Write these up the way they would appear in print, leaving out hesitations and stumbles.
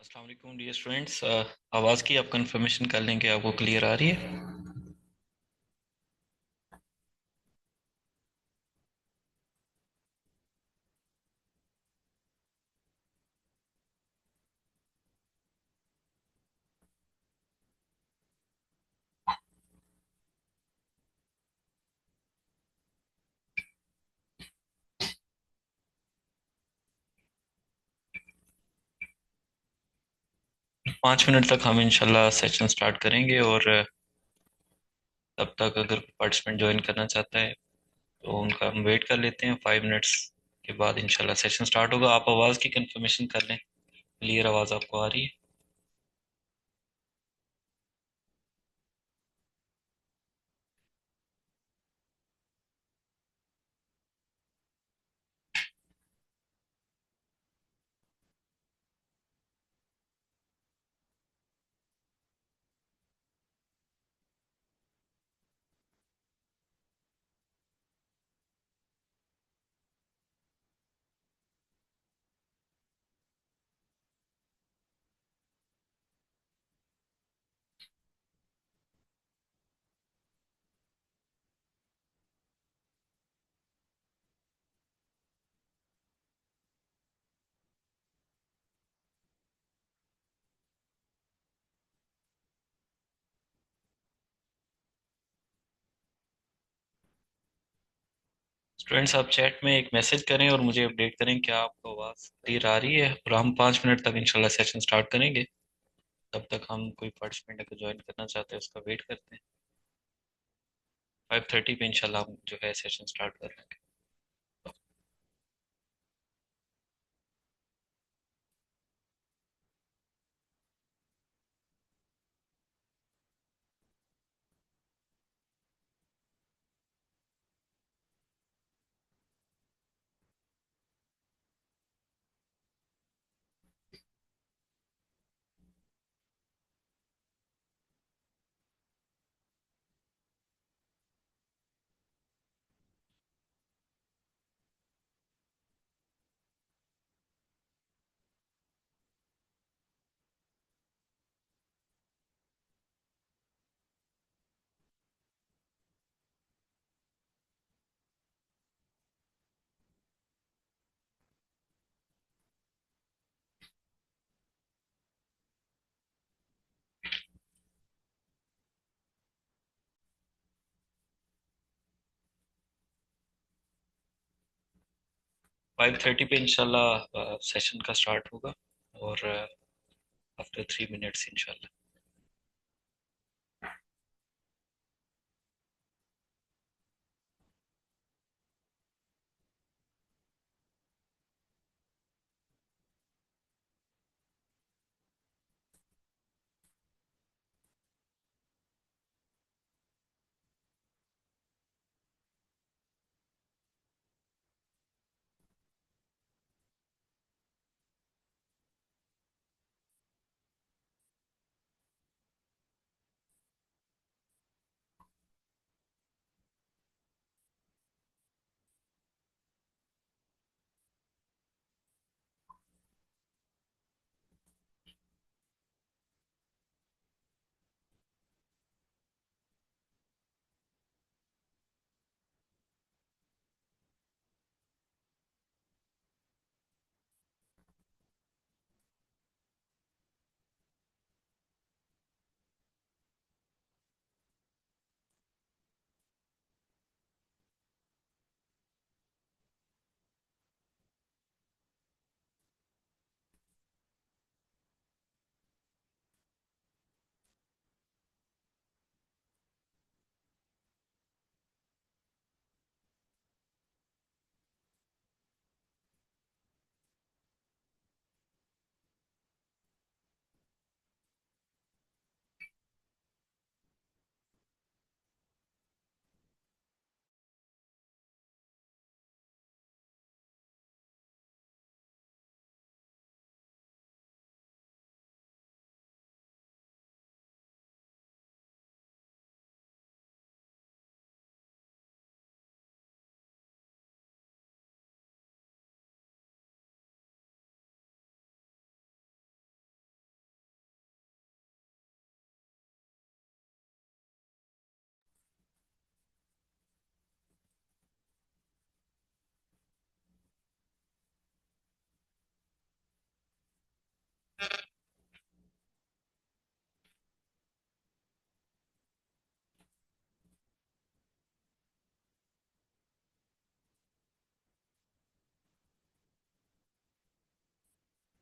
अस्सलाम वालेकुम dear students. आवाज़ की आप कंफर्मेशन कर लें कि आपको क्लियर आ रही है। 5 मिनट तक हम इंशाल्लाह सेशन स्टार्ट करेंगे और तब तक अगर पार्टिसिपेंट ज्वाइन करना चाहता है तो उनका हम वेट कर लेते हैं। 5 मिनट्स के बाद इंशाल्लाह सेशन स्टार्ट होगा। आप आवाज़ की कंफर्मेशन कर लें, क्लियर आवाज़ आपको आ रही है। स्टूडेंट्स आप चैट में एक मैसेज करें और मुझे अपडेट करें क्या आपको आवाज़ क्लियर आ रही है, और हम 5 मिनट तक इंशाल्लाह सेशन स्टार्ट करेंगे। तब तक हम कोई पार्टिसिपेंट अगर ज्वाइन करना चाहते हैं उसका वेट करते हैं। 5:30 पे इंशाल्लाह हम जो है सेशन स्टार्ट कर लेंगे। 5:30 पे इंशाल्लाह सेशन का स्टार्ट होगा और आफ्टर 3 मिनट्स इंशाल्लाह।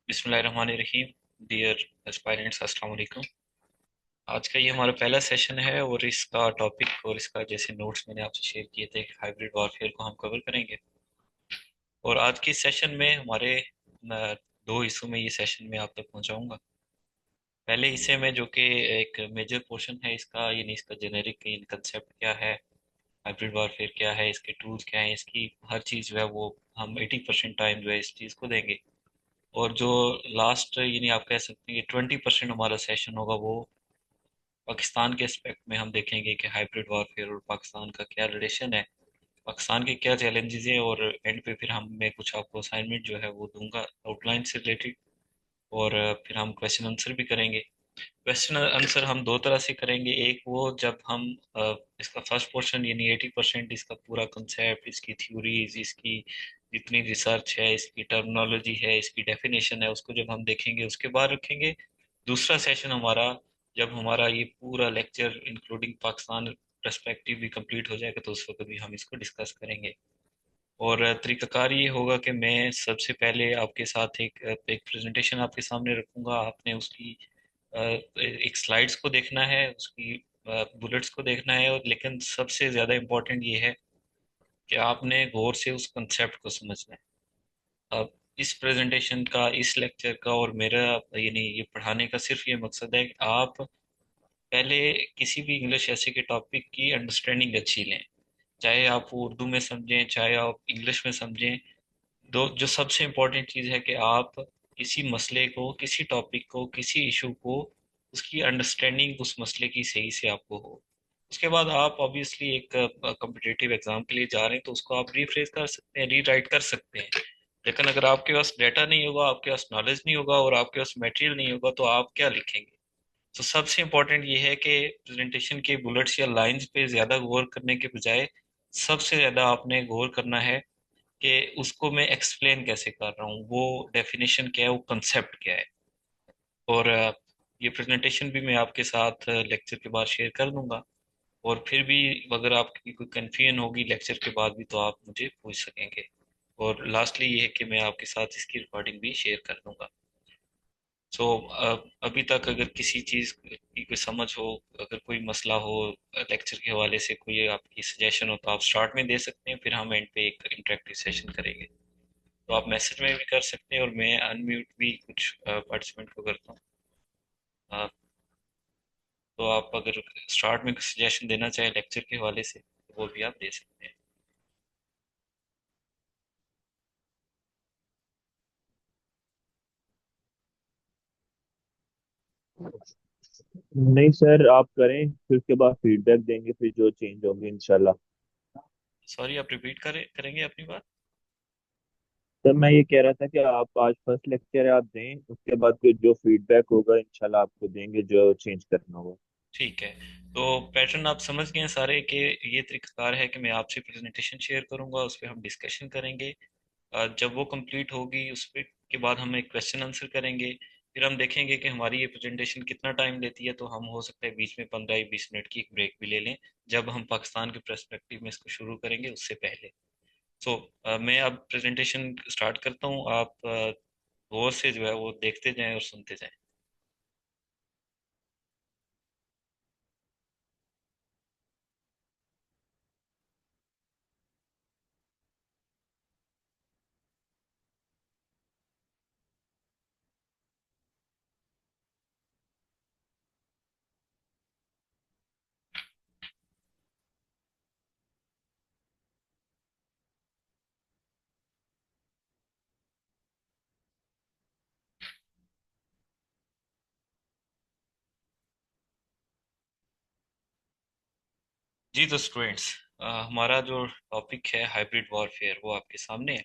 बिस्मिल्लाहिर्रहमानिर्रहीम। डियर एस्पायरेंट्स, अस्सलाम वालेकुम। आज का ये हमारा पहला सेशन है और इसका टॉपिक और इसका जैसे नोट्स मैंने आपसे शेयर किए थे कि हाइब्रिड वॉरफेयर को हम कवर करेंगे। और आज के सेशन में हमारे दो हिस्सों में ये सेशन में आप तक पहुंचाऊंगा। पहले हिस्से में जो कि एक मेजर पोर्शन है इसका, यानी इसका जेनेरिक कंसेप्ट क्या है, हाइब्रिड वॉरफेयर क्या है, इसके टूल्स क्या हैं, इसकी हर चीज़ जो है वो हम 80% टाइम जो है इस चीज़ को देंगे। और जो लास्ट यानी आप कह सकते हैं कि 20% हमारा सेशन होगा वो पाकिस्तान के एस्पेक्ट में हम देखेंगे कि हाइब्रिड वॉरफेयर और पाकिस्तान का क्या रिलेशन है, पाकिस्तान के क्या चैलेंजेस हैं, और एंड पे फिर हम मैं कुछ आपको असाइनमेंट जो है वो दूंगा आउटलाइन से रिलेटेड। और फिर हम क्वेश्चन आंसर भी करेंगे। क्वेश्चन आंसर हम दो तरह से करेंगे। एक वो जब हम इसका फर्स्ट पोर्शन यानी 80% इसका पूरा कंसेप्ट, इसकी थ्योरीज, इसकी जितनी रिसर्च है, इसकी टर्मिनोलॉजी है, इसकी डेफिनेशन है, उसको जब हम देखेंगे उसके बाद रखेंगे। दूसरा सेशन हमारा जब हमारा ये पूरा लेक्चर इंक्लूडिंग पाकिस्तान पर्सपेक्टिव भी कंप्लीट हो जाएगा तो उस वक्त भी हम इसको डिस्कस करेंगे। और तरीकाकार ये होगा कि मैं सबसे पहले आपके साथ एक प्रेजेंटेशन आपके सामने रखूंगा। आपने उसकी एक स्लाइड्स को देखना है, उसकी बुलेट्स को देखना है, और लेकिन सबसे ज़्यादा इम्पोर्टेंट ये है कि आपने गौर से उस कंसेप्ट को समझना है। अब इस प्रेजेंटेशन का, इस लेक्चर का और मेरा यानी ये पढ़ाने का सिर्फ ये मकसद है कि आप पहले किसी भी इंग्लिश ऐसे के टॉपिक की अंडरस्टैंडिंग अच्छी लें। चाहे आप वो उर्दू में समझें, चाहे आप इंग्लिश में समझें। दो जो सबसे इम्पोर्टेंट चीज़ है कि आप किसी मसले को, किसी टॉपिक को, किसी इशू को, उसकी अंडरस्टैंडिंग उस मसले की सही से आपको हो। उसके बाद आप ऑब्वियसली एक कम्पिटिटिव एग्जाम के लिए जा रहे हैं तो उसको आप रीफ्रेज कर सकते हैं, रीराइट कर सकते हैं। लेकिन अगर आपके पास डेटा नहीं होगा, आपके पास नॉलेज नहीं होगा और आपके पास मटेरियल नहीं होगा तो आप क्या लिखेंगे। तो सबसे इम्पोर्टेंट ये है कि प्रेजेंटेशन के बुलेट्स या लाइंस पे ज़्यादा गौर करने के बजाय सबसे ज़्यादा आपने गौर करना है कि उसको मैं एक्सप्लेन कैसे कर रहा हूँ, वो डेफिनेशन क्या है, वो कंसेप्ट क्या है। और ये प्रेजेंटेशन भी मैं आपके साथ लेक्चर के बाद शेयर कर दूंगा। और फिर भी अगर आपकी कोई कन्फ्यूजन होगी लेक्चर के बाद भी तो आप मुझे पूछ सकेंगे। और लास्टली ये है कि मैं आपके साथ इसकी रिकॉर्डिंग भी शेयर कर दूंगा। सो अभी तक अगर किसी चीज़ की कोई समझ हो, अगर कोई मसला हो, लेक्चर के हवाले से कोई आपकी सजेशन हो तो आप स्टार्ट में दे सकते हैं, फिर हम एंड पे एक इंटरेक्टिव सेशन करेंगे। तो आप मैसेज में भी कर सकते हैं और मैं अनम्यूट भी कुछ पार्टिसिपेंट को करता हूँ। अ, तो आप अगर स्टार्ट में कुछ सजेशन देना चाहें लेक्चर के हवाले से तो वो भी आप दे सकते हैं। नहीं सर, आप करें फिर उसके बाद फीडबैक देंगे, फिर जो चेंज होंगे इंशाल्लाह। सॉरी, आप रिपीट करेंगे अपनी बात। सर मैं ये कह रहा था कि आप आज फर्स्ट लेक्चर है, आप दें, उसके बाद फिर जो फीडबैक होगा इंशाल्लाह आपको देंगे जो चेंज करना होगा। ठीक है। तो पैटर्न आप समझ गए हैं सारे कि ये तरीकाकार है कि मैं आपसे प्रेजेंटेशन शेयर करूंगा, उस पर हम डिस्कशन करेंगे। जब वो कंप्लीट होगी उस पे के बाद हम एक क्वेश्चन आंसर करेंगे। फिर हम देखेंगे कि हमारी ये प्रेजेंटेशन कितना टाइम लेती है, तो हम हो सकता है बीच में 15 या 20 मिनट की एक ब्रेक भी ले लें जब हम पाकिस्तान के पर्सपेक्टिव में इसको शुरू करेंगे उससे पहले। सो मैं अब प्रेजेंटेशन स्टार्ट करता हूँ। आप गौर से जो है वो देखते जाएं और सुनते जाएं। जी तो स्टूडेंट्स, हमारा जो टॉपिक है हाइब्रिड वॉरफेयर वो आपके सामने है।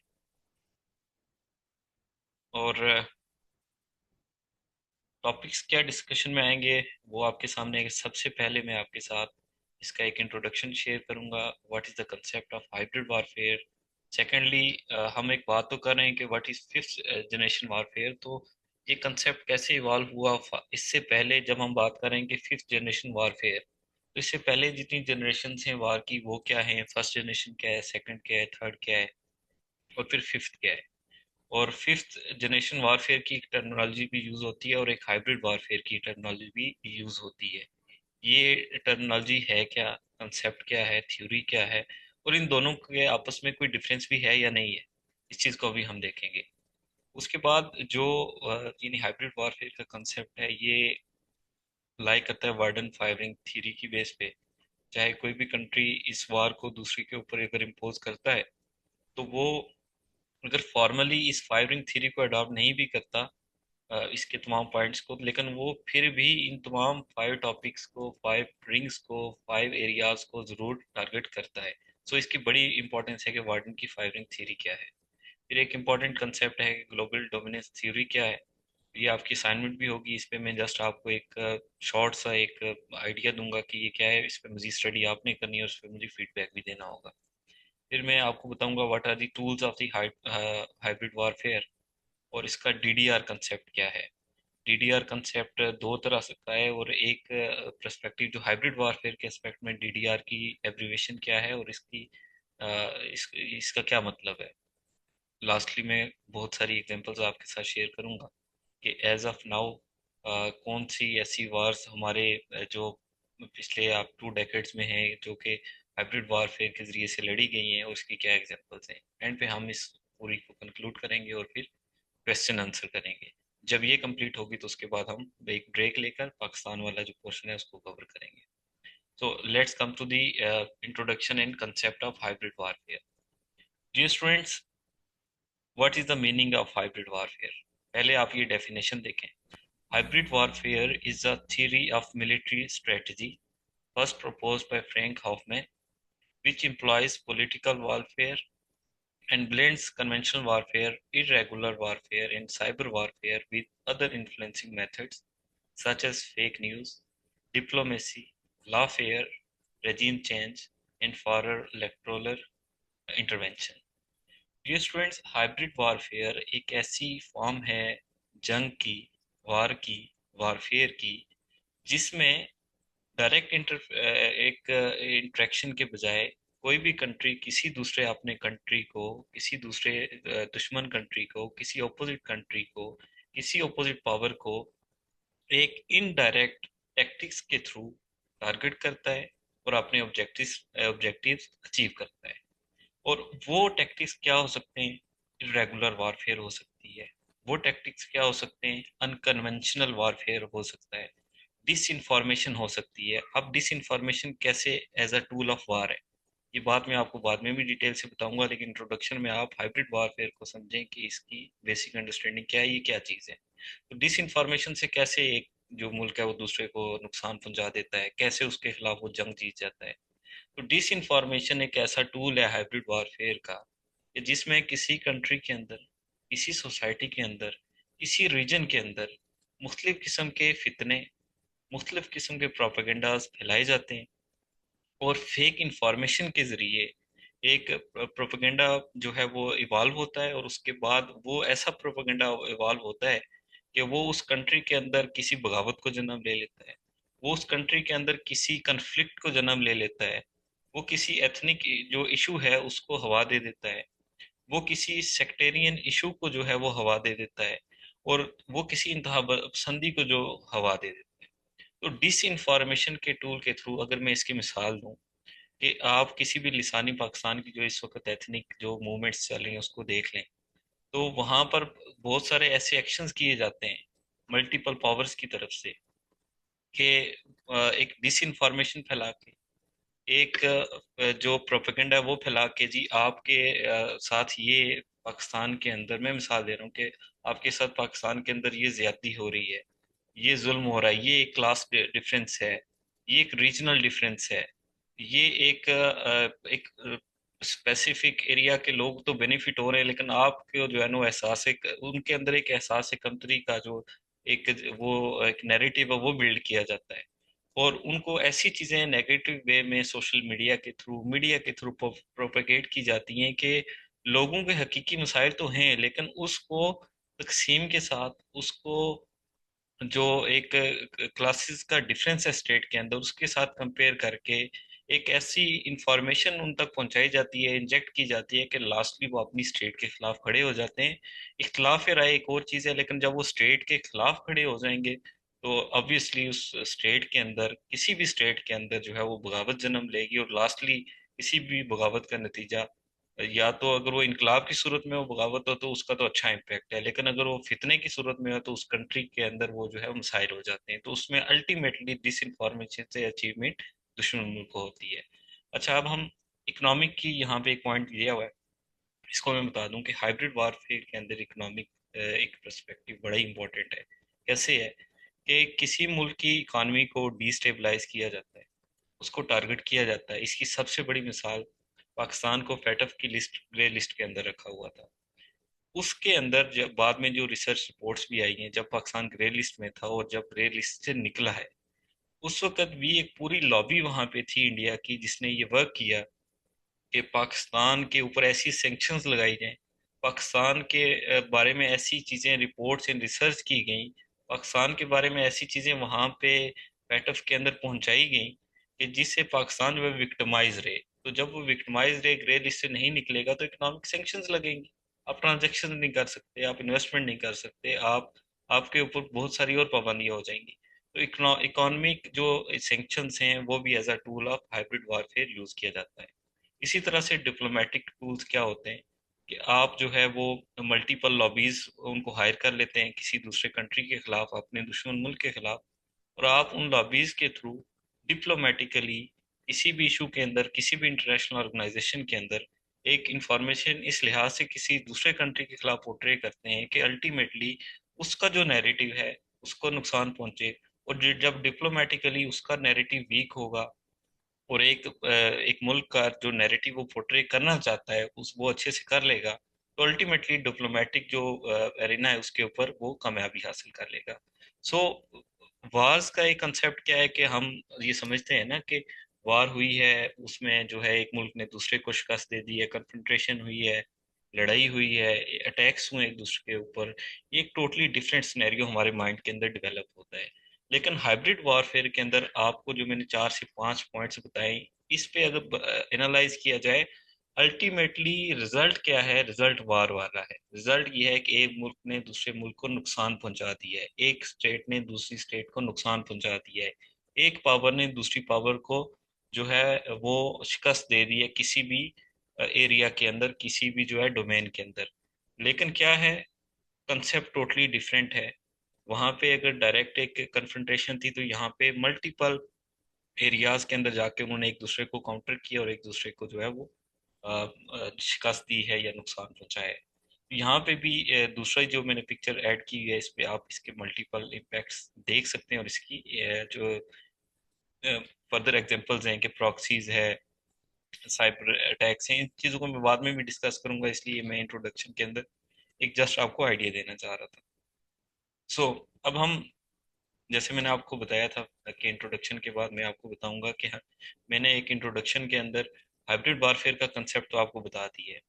और टॉपिक्स क्या डिस्कशन में आएंगे वो आपके सामने है। सबसे पहले मैं आपके साथ इसका एक इंट्रोडक्शन शेयर करूंगा, what is the concept of hybrid warfare. Secondly, हम एक बात तो कर रहे हैं कि what is fifth generation warfare, तो ये कंसेप्ट कैसे इवॉल्व हुआ। इससे पहले जब हम बात करें कि फिफ्थ जनरेशन वारफेयर, तो इससे पहले जितनी जनरेशन हैं वार की वो क्या है, फर्स्ट जनरेशन क्या है, सेकंड क्या है, थर्ड क्या है और फिर फिफ्थ क्या है। और फिफ्थ जनरेशन वारफेयर की एक टर्मिनोलॉजी भी यूज़ होती है और एक हाइब्रिड वारफेयर की टर्मिनोलॉजी भी यूज़ होती है। ये टर्मिनोलॉजी है क्या, कंसेप्ट क्या है, थ्योरी क्या है, और इन दोनों के आपस में कोई डिफरेंस भी है या नहीं है, इस चीज़ को भी हम देखेंगे। उसके बाद जो यानी हाइब्रिड वॉरफेयर का कंसेप्ट है, ये लाई करता है वार्डन फायरिंग थ्योरी की बेस पे। चाहे कोई भी कंट्री इस वार को दूसरी के ऊपर अगर इम्पोज करता है, तो वो अगर फॉर्मली इस फायरिंग थ्योरी को अडॉप्ट नहीं भी करता, इसके तमाम पॉइंट्स को, लेकिन वो फिर भी इन तमाम 5 टॉपिक्स को, 5 रिंग्स को, 5 एरियाज को जरूर टारगेट करता है। सो इसकी बड़ी इंपॉर्टेंस है कि वार्डन की फायरिंग थ्योरी क्या है। फिर एक इम्पॉर्टेंट कंसेप्ट है कि ग्लोबल डोमिनेंस थ्योरी क्या है। ये आपकी असाइनमेंट भी होगी, इस पे मैं जस्ट आपको एक शॉर्ट सा एक आइडिया दूंगा कि ये क्या है, इस पे मजीद स्टडी आपने करनी है और उस पर मुझे फीडबैक भी देना होगा। फिर मैं आपको बताऊंगा what are the tools of the hybrid warfare, और इसका डीडीआर कंसेप्ट क्या है। डीडीआर कंसेप्ट दो तरह से का है, और एक पर्सपेक्टिव जो हाइब्रिड वॉरफेयर के एस्पेक्ट में डीडीआर की एब्रीविएशन क्या है और इसका क्या मतलब है। लास्टली मैं बहुत सारी एग्जांपल्स आपके साथ शेयर करूंगा कि एज ऑफ नाउ कौन सी ऐसी वार्स हमारे जो पिछले आप 2 डेकेड्स में हैं जो कि हाइब्रिड वारफेयर के जरिए से लड़ी गई हैं, और उसकी क्या एग्जांपल्स हैं। एंड पे हम इस पूरी को कंक्लूड करेंगे और फिर क्वेश्चन आंसर करेंगे। जब ये कंप्लीट होगी तो उसके बाद हम एक ब्रेक लेकर पाकिस्तान वाला जो पोर्शन है उसको कवर करेंगे। So let's come to the introduction and concept of hybrid warfare. Dear students, what is the meaning of hybrid warfare? पहले आप ये डेफिनेशन देखें। Hybrid warfare is a theory of military strategy first proposed by Frank Hoffman, which employs political warfare and blends conventional warfare, irregular warfare, and cyber warfare with other influencing methods such as fake news, diplomacy, lawfare, regime change, and foreign electoral intervention। Dear students, hybrid warfare एक ऐसी form है जंग की, वार की, warfare की, जिसमें direct एक interaction के बजाय कोई भी कंट्री किसी दूसरे अपने कंट्री को, किसी दूसरे दुश्मन कंट्री को, किसी अपोजिट कंट्री को, किसी अपोजिट पावर को एक इनडायरेक्ट टैक्टिक्स के थ्रू टारगेट करता है और अपने ऑब्जेक्टिव्स ऑब्जेक्टिव्स अचीव करता है। और वो टैक्टिक्स क्या हो सकते हैं? इरेगुलर वारफेयर हो सकती है। वो टैक्टिक्स क्या हो सकते हैं? अनकन्वेंशनल वारफेयर हो सकता है। डिस इंफॉर्मेशन हो सकती है। अब डिस इंफॉर्मेशन कैसे as a tool of war है, ये बात मैं आपको बाद में भी डिटेल से बताऊंगा, लेकिन इंट्रोडक्शन में आप हाइब्रिड वारफेयर को समझें कि इसकी बेसिक अंडरस्टैंडिंग क्या है, ये क्या चीज़ है। तो डिस इंफॉर्मेशन से कैसे एक जो मुल्क है वो दूसरे को नुकसान पहुंचा देता है, कैसे उसके खिलाफ वो जंग जीत जाता है। तो डिस इंफॉर्मेशन एक ऐसा टूल है हाइब्रिड वॉरफेयर का कि जिसमें किसी कंट्री के अंदर, किसी सोसाइटी के अंदर, किसी रीजन के अंदर मुख्तलिफ किस्म के फितने, मुख्तलिफ किस्म के प्रोपेगेंडाज फैलाए जाते हैं, और फेक इंफॉर्मेशन के जरिए एक प्रोपेगेंडा जो है वो इवॉल्व होता है, और उसके बाद वो ऐसा प्रोपेगेंडा इवॉल्व होता है कि वो उस कंट्री के अंदर किसी बगावत को जन्म ले लेता है, वो उस कंट्री के अंदर किसी कन्फ्लिक्ट को जन्म ले लेता है, वो किसी एथनिक जो इशू है उसको हवा दे देता है, वो किसी सेक्टेरियन इशू को जो है वो हवा दे देता है, और वो किसी इंतहा पसंदी को जो हवा दे देता है। तो डिस इंफॉर्मेशन के टूल के थ्रू अगर मैं इसकी मिसाल दूं कि आप किसी भी लिसानी पाकिस्तान की जो इस वक्त एथनिक जो मूवमेंट्स चल रही हैं उसको देख लें, तो वहां पर बहुत सारे ऐसे एक्शंस किए जाते हैं मल्टीपल पावर्स की तरफ से कि एक डिस इंफॉर्मेशन फैला के, एक जो प्रोपेगेंडा है वो फैला के जी आपके साथ ये पाकिस्तान के अंदर, मैं मिसाल दे रहा हूँ कि आपके साथ पाकिस्तान के अंदर ये ज्यादती हो रही है, ये जुल्म हो रहा है, ये एक क्लास डिफरेंस है, ये एक रीजनल डिफरेंस है, ये एक स्पेसिफिक एरिया के लोग तो बेनिफिट हो रहे हैं, लेकिन आपको जो है ना वो एहसास है, उनके अंदर एक एहसास है कंट्री का, जो एक वो एक नैरेटिव है वो बिल्ड किया जाता है, और उनको ऐसी चीजें नेगेटिव वे में सोशल मीडिया के थ्रू प्रोपेगेट की जाती हैं कि लोगों के हकीकी मसाइल तो हैं, लेकिन उसको तकसीम के साथ, उसको जो एक क्लासेस का डिफरेंस है स्टेट के अंदर उसके साथ कंपेयर करके एक ऐसी इंफॉर्मेशन उन तक पहुंचाई जाती है, इंजेक्ट की जाती है कि लास्टली वो अपनी स्टेट के खिलाफ खड़े हो जाते हैं। इख्तिलाफ राय एक और चीज़ है, लेकिन जब वो स्टेट के खिलाफ खड़े हो जाएंगे तो ऑब्वियसली उस स्टेट के अंदर, किसी भी स्टेट के अंदर जो है वो बगावत जन्म लेगी, और लास्टली किसी भी बगावत का नतीजा, या तो अगर वो इनकलाब की सूरत में वो बगावत हो तो उसका तो अच्छा इम्पैक्ट है, लेकिन अगर वो फितने की सूरत में हो तो उस कंट्री के अंदर वो जो है वो मिसाइल हो जाते हैं, तो उसमें अल्टीमेटली डिस इन्फॉर्मेशन से अचीवमेंट दुश्मन मुल्क को होती है। अच्छा, अब हम इकोनॉमिक की यहाँ पे एक पॉइंट दिया हुआ है, इसको मैं बता दूं कि हाइब्रिड वारफेयर के अंदर इकोनॉमिक एक पर्सपेक्टिव बड़ा इंपॉर्टेंट है। कैसे है कि किसी मुल्क की इकॉनमी को डिस्टेबलाइज किया जाता है, उसको टारगेट किया जाता है। इसकी सबसे बड़ी मिसाल पाकिस्तान को फेटफ की लिस्ट, ग्रे लिस्ट के अंदर रखा हुआ था। उसके अंदर जब बाद में जो रिसर्च रिपोर्ट्स भी आई हैं, जब पाकिस्तान ग्रे लिस्ट में था और जब ग्रे लिस्ट से निकला है, उस वक्त भी एक पूरी लॉबी वहां पे थी इंडिया की, जिसने ये वर्क किया कि पाकिस्तान के ऊपर ऐसी सैंक्शंस लगाई जाएं, पाकिस्तान के बारे में ऐसी चीजें, रिपोर्ट्स एंड रिसर्च की गई, पाकिस्तान के बारे में ऐसी चीजें वहां पे पैटफ के अंदर पहुंचाई गई कि जिससे पाकिस्तान जो है विक्टिमाइज रहे। तो जब वो विक्टिमाइज रहे, ग्रे लिस्ट से नहीं निकलेगा, तो इकोनॉमिक सैंक्शंस लगेंगी। आप ट्रांजेक्शन नहीं कर सकते, आप इन्वेस्टमेंट नहीं कर सकते, आप, आपके ऊपर बहुत सारी और पाबंदियां हो जाएंगी। तो इकोनॉमिक जो सैंक्शंस हैं वो भी as a tool of hybrid warfare use किया जाता है। इसी तरह से डिप्लोमेटिक टूल्स क्या होते हैं कि आप जो है वो मल्टीपल लॉबीज उनको हायर कर लेते हैं किसी दूसरे कंट्री के खिलाफ, अपने दुश्मन मुल्क के खिलाफ, और आप उन लॉबीज के थ्रू डिप्लोमेटिकली किसी भी इशू के अंदर, किसी भी इंटरनेशनल ऑर्गेनाइजेशन के अंदर एक इंफॉर्मेशन इस लिहाज से किसी दूसरे कंट्री के खिलाफ पोर्ट्रे करते हैं कि अल्टीमेटली उसका जो नैरेटिव है उसको नुकसान पहुंचे। और जब डिप्लोमेटिकली उसका नैरेटिव वीक होगा और एक मुल्क का जो नैरेटिव वो पोर्ट्रे करना चाहता है उस वो अच्छे से कर लेगा, तो अल्टीमेटली डिप्लोमेटिक जो एरिना है उसके ऊपर वो कामयाबी हासिल कर लेगा। सो वार्स का एक कंसेप्ट क्या है कि हम ये समझते हैं ना कि वार हुई है, उसमें जो है एक मुल्क ने दूसरे को शिकस्त दे दी है, कन्फ्रंट्रेशन हुई है, लड़ाई हुई है, अटैक्स हुए एक दूसरे के ऊपर। ये एक टोटली डिफरेंट सिनेरियो हमारे माइंड के अंदर डेवलप होता है। लेकिन हाइब्रिड वॉरफेयर के अंदर आपको जो मैंने 4 से 5 पॉइंट्स बताए, इस पे अगर एनालाइज किया जाए, अल्टीमेटली रिजल्ट क्या है? रिजल्ट वार वाला है। रिजल्ट ये है कि एक मुल्क ने दूसरे मुल्क को नुकसान पहुंचा दिया है, एक स्टेट ने दूसरी स्टेट को नुकसान पहुंचा दिया है, एक पावर ने दूसरी पावर को जो है वो शिकस्त दे दी है किसी भी एरिया के अंदर, किसी भी जो है डोमेन के अंदर। लेकिन क्या है, कंसेप्ट टोटली डिफरेंट है। वहां पे अगर डायरेक्ट एक कन्फ्रंटेशन थी, तो यहाँ पे मल्टीपल एरियाज के अंदर जाके उन्होंने एक दूसरे को काउंटर किया और एक दूसरे को जो है वो शिकस्त दी है या नुकसान पहुंचाया है। तो यहाँ पे भी दूसरा जो मैंने पिक्चर ऐड की है, इस पे आप इसके मल्टीपल इम्पैक्ट्स देख सकते हैं, और इसकी जो फर्दर एग्जांपल्स हैं कि प्रॉक्सीज है, साइबर अटैक्स हैं, इन चीज़ों को मैं बाद में भी डिस्कस करूंगा, इसलिए मैं इंट्रोडक्शन के अंदर एक जस्ट आपको आइडिया देना चाह रहा था। सो अब हम, जैसे मैंने आपको बताया था कि इंट्रोडक्शन के बाद मैं आपको बताऊंगा कि हाँ, मैंने एक इंट्रोडक्शन के अंदर हाइब्रिड वारफेयर का कंसेप्ट तो आपको बता दी है।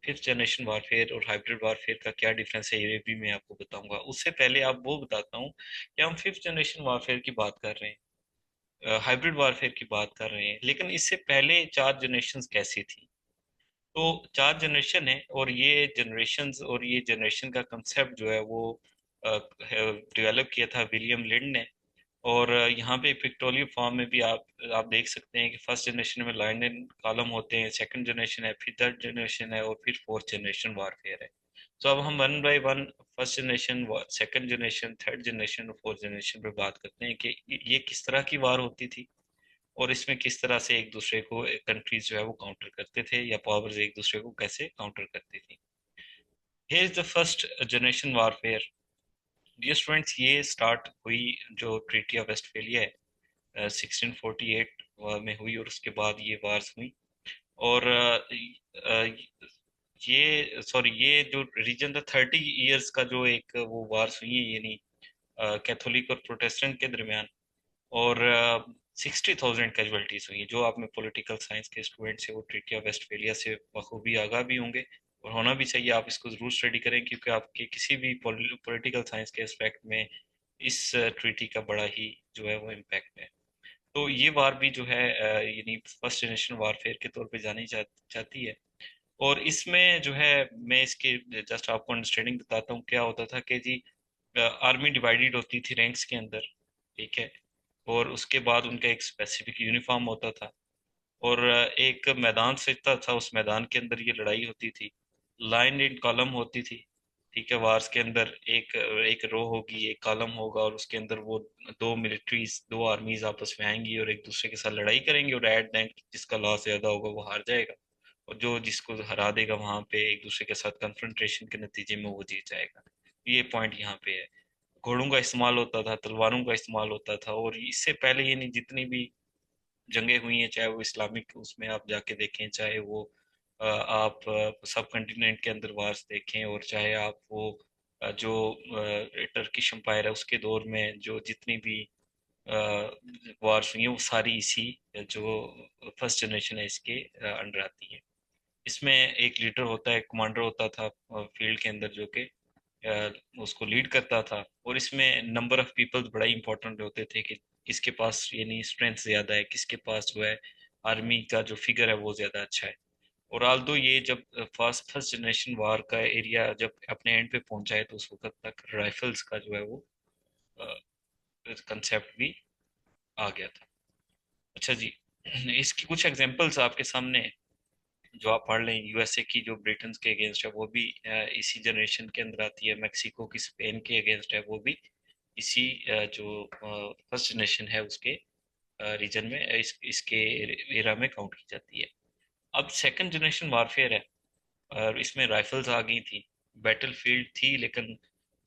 फिफ्थ जनरेशन वारफेयर और हाइब्रिड वारफेयर का क्या डिफरेंस है ये भी मैं आपको बताऊंगा। उससे पहले आप वो बताता हूँ कि हम फिफ्थ जनरेशन वारफेयर की बात कर रहे हैं, हाइब्रिड वारफेयर की बात कर रहे हैं, लेकिन इससे पहले 4 जनरेशन कैसी थी? तो 4 जनरेशन है, और ये जनरेशन्स और ये जनरेशन का कंसेप्ट जो है वो डेवलप किया था विलियम लिंड ने। और यहाँ पे पिक्टोरियल फॉर्म में भी आप देख सकते हैं कि फर्स्ट जनरेशन में लाइन एंड कॉलम होते हैं, सेकंड जनरेशन है, फिर थर्ड जनरेशन है, और फिर फोर्थ जनरेशन वारफेयर है। तो अब हम one by one first generation, second generation, third generation और फोर्थ जनरेशन पे बात करते हैं कि ये किस तरह की वार होती थी, और इसमें किस तरह से एक दूसरे को कंट्रीज जो है वो काउंटर करते थे, या पावर्स एक दूसरे को कैसे काउंटर करती थी। Here is the first generation warfare. Dear students, ये स्टार्ट हुई जो ट्रीटी ऑफ वेस्टफेलिया है 1648 में हुई, और उसके बाद ये वार्स हुई। और ये, सॉरी, ये जो रीजन था 30 ईयर्स का, जो एक वो वार्स हुई है, यानी कैथोलिक और प्रोटेस्टेंट के दरमियान। और 60,000 कैजुअलिटीज हुई हैं। जो आप में पॉलिटिकल साइंस के स्टूडेंट्स हैं वो ट्रीटी ऑफ वेस्टफेलिया से बखूबी आगाह भी होंगे, और होना भी चाहिए। आप इसको जरूर स्टडी करें, क्योंकि आपके किसी भी पॉलिटिकल साइंस के एस्पेक्ट में इस ट्रीटी का बड़ा ही जो है वो इम्पैक्ट है। तो ये वार भी जो है यानी फर्स्ट जनरेशन वारफेयर के तौर पे जानी जाती है। और इसमें जो है, मैं इसके जस्ट आपको अंडरस्टैंडिंग बताता हूँ क्या होता था कि जी, आर्मी डिवाइडेड होती थी रैंक्स के अंदर, ठीक है। और उसके बाद उनका एक स्पेसिफिक यूनिफॉर्म होता था, और एक मैदान सजता था, उस मैदान के अंदर ये लड़ाई होती थी। लाइन इन कॉलम होती थी, ठीक है। वार्स के अंदर एक एक रो होगी, एक कॉलम होगा, और उसके अंदर वो दो मिलिट्रीज, दो आर्मीज आपस में आएंगी और एक दूसरे के साथ लड़ाई करेंगी, और एट द एंड जिसका लॉस ज्यादा होगा वो हार जाएगा, और जो जिसको हरा देगा वहां पे एक दूसरे के साथ कन्फ्रंटेशन के नतीजे में वो जीत जाएगा। ये पॉइंट यहाँ पे है। घोड़ों का इस्तेमाल होता था, तलवारों का इस्तेमाल होता था, और इससे पहले ये नहीं, जितनी भी जंगें हुई हैं, चाहे वो इस्लामिक उसमें आप जाके देखें, चाहे वो आप सब कॉन्टिनेंट के अंदर वार्स देखें, और चाहे आप वो जो टर्किश एम्पायर है उसके दौर में जो जितनी भी वार्स हुई हैं वो सारी इसी जो फर्स्ट जनरेशन है इसके अंडर आती है। इसमें एक लीडर होता है, कमांडर होता था फील्ड के अंदर, जो कि उसको लीड करता था। और इसमें नंबर ऑफ पीपल्स बड़ा इंपॉर्टेंट होते थे कि किसके पास यानी स्ट्रेंथ ज्यादा है, किसके पास जो है आर्मी का जो फिगर है वो ज्यादा अच्छा है। और आल्दो ये जब फर्स्ट फर्स्ट जनरेशन वार का एरिया जब अपने एंड पे पहुंचा है, तो उस वक्त तक राइफल्स का जो है वो कंसेप्ट भी आ गया था। अच्छा जी, इसकी कुछ एग्जांपल्स आपके सामने हैं, जो आप पढ़ लें। यूएसए की जो ब्रिटेन के अगेंस्ट है वो भी इसी जनरेशन के अंदर आती है। मेक्सिको की स्पेन के अगेंस्ट है वो भी इसी जो फर्स्ट जनरेशन है उसके रीजन में, इसके एरा में काउंट की जाती है। अब सेकंड जनरेशन वारफेयर है, और इसमें राइफल्स आ गई थी। बैटलफील्ड थी, लेकिन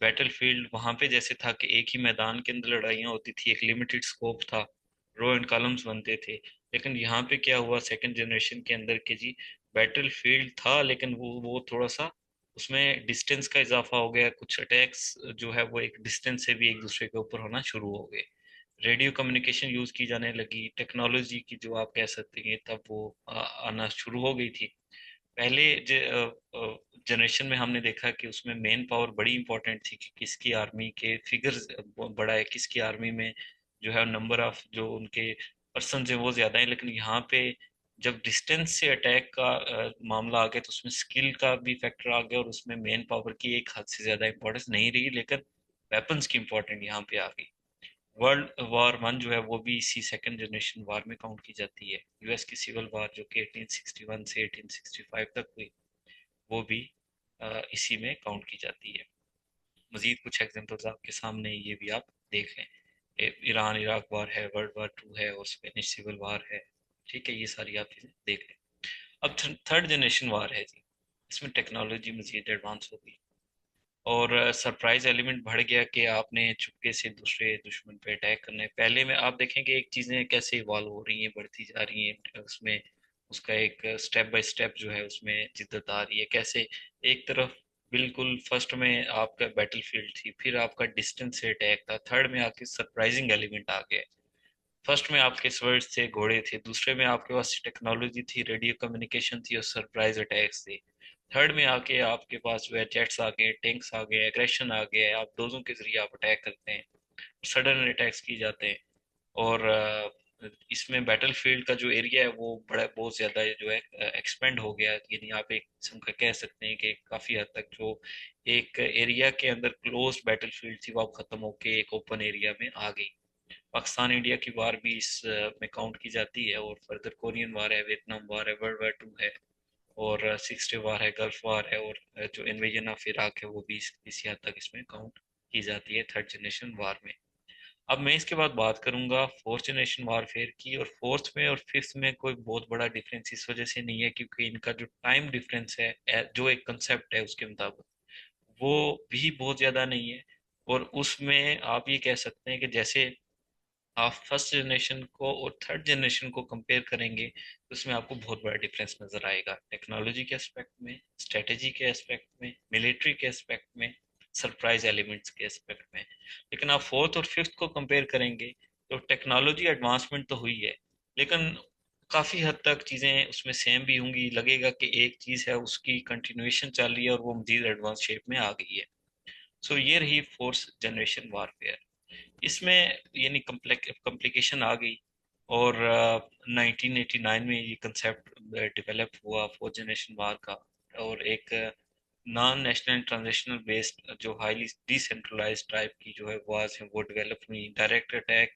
बैटलफील्ड वहां पे जैसे था कि एक ही मैदान के अंदर लड़ाइयाँ होती थी, एक लिमिटेड स्कोप था, रो एंड कॉलम्स बनते थे। लेकिन यहाँ पे क्या हुआ सेकंड जनरेशन के अंदर के जी, बैटलफील्ड था लेकिन वो थोड़ा सा उसमें डिस्टेंस का इजाफा हो गया। कुछ अटैक्स जो है वो एक डिस्टेंस से भी एक दूसरे के ऊपर होना शुरू हो गए। रेडियो कम्युनिकेशन यूज की जाने लगी, टेक्नोलॉजी की जो आप कह सकते हैं तब वो आना शुरू हो गई थी। पहले जनरेशन में हमने देखा कि उसमें मेन पावर बड़ी इंपॉर्टेंट थी कि किसकी आर्मी के फिगर्स बड़ा है, किसकी आर्मी में जो है नंबर ऑफ जो उनके पर्सन है वो ज्यादा है। लेकिन यहाँ पे जब डिस्टेंस से अटैक का मामला आ गया, तो उसमें स्किल का भी फैक्टर आ गया, और उसमें मेन पावर की एक हद से ज्यादा इंपॉर्टेंस नहीं रही, लेकिन वेपन्स की इंपॉर्टेंट यहाँ पे आ गई। वर्ल्ड वॉर वन जो है वो भी इसी सेकंड जनरेशन वार में काउंट की जाती है। यूएस की सिविल वार जो कि 1861 से 1865 तक हुई, वो भी इसी में काउंट की जाती है। मजीद कुछ एग्जांपल्स आपके सामने, ये भी आप देख लें। ईरान इराक वार है, वर्ल्ड वार टू है, और स्पेनिश सिविल वार है, ठीक है। ये सारी आप चीजें देख लें। अब थर्ड जनरेशन वार है जी, इसमें टेक्नोलॉजी मजीद एडवांस हो गई, और सरप्राइज एलिमेंट बढ़ गया कि आपने चुपके से दूसरे दुश्मन पे अटैक करना है। पहले में आप देखेंगे एक चीजें कैसे इवॉल्व हो रही हैं, बढ़ती जा रही हैं उसमें, उसका एक स्टेप बाय स्टेप जो है उसमें जिद्दत आ रही है। कैसे एक तरफ बिल्कुल फर्स्ट में आपका बैटलफील्ड थी, फिर आपका डिस्टेंस से अटैक था, थर्ड में आपके सरप्राइजिंग एलिमेंट आ गए। फर्स्ट में आपके स्वर्ड्स थे, घोड़े थे, दूसरे में आपके पास टेक्नोलॉजी थी, रेडियो कम्युनिकेशन थी, और सरप्राइज अटैक्स थे। थर्ड में आके आपके पास जो है जेट्स आ गए, टैंक्स आ गए, एग्रेशन आ गया, आप डोजों के जरिए आप अटैक करते हैं, सडन अटैक्स की जाते हैं। और इसमें बैटलफील्ड का जो एरिया है वो बड़ा बहुत ज्यादा जो है एक्सपेंड हो गया। यानी आप एक किस्म का कह सकते हैं कि काफी हद तक जो एक एरिया के अंदर क्लोज बैटलफील्ड थी वो अब खत्म होके एक ओपन एरिया में आ गई। पाकिस्तान इंडिया की वार भी इस में काउंट की जाती है, और फर्दर कोरियन वार है, वियतनाम वार है, वर्ल्ड वार टू है, और सिक्स डे वार है, गल्फ वार है, और जो इन्वेजन ऑफ इराक है वो भी इसी हद तक इसमें काउंट की जाती है थर्ड जनरेशन वार में। अब मैं इसके बाद बात करूंगा फोर्थ जनरेशन वारफेयर की, और फोर्थ में और फिफ्थ में कोई बहुत बड़ा डिफरेंस इस वजह से नहीं है क्योंकि इनका जो टाइम डिफरेंस है जो एक कंसेप्ट है उसके मुताबिक वो भी बहुत ज्यादा नहीं है। और उसमें आप ये कह सकते हैं कि जैसे आप फर्स्ट जनरेशन को और थर्ड जनरेशन को कंपेयर करेंगे तो उसमें आपको बहुत बड़ा डिफरेंस नजर आएगा, टेक्नोलॉजी के एस्पेक्ट में, स्ट्रेटेजी के एस्पेक्ट में, मिलिट्री के एस्पेक्ट में, सरप्राइज एलिमेंट्स के एस्पेक्ट में। लेकिन आप फोर्थ और फिफ्थ को कंपेयर करेंगे तो टेक्नोलॉजी एडवांसमेंट तो हुई है, लेकिन काफी हद तक चीजें उसमें सेम भी होंगी। लगेगा कि एक चीज है उसकी कंटिन्यूएशन चल रही है और वो मजीद एडवांस शेप में आ गई है। सो ये रही फोर्थ जनरेशन वारफेयर। इसमें यानी कॉम्प्लिकेशन आ गई, और 1989 में ये कंसेप्ट डेवलप हुआ फोर्थ जनरेशन वार का। और एक नॉन नेशनल ट्रांजिशनल बेस्ड जो हाईली डिसेंट्रलाइज्ड टाइप की जो है वार्स है वो डेवलप हुई। डायरेक्ट अटैक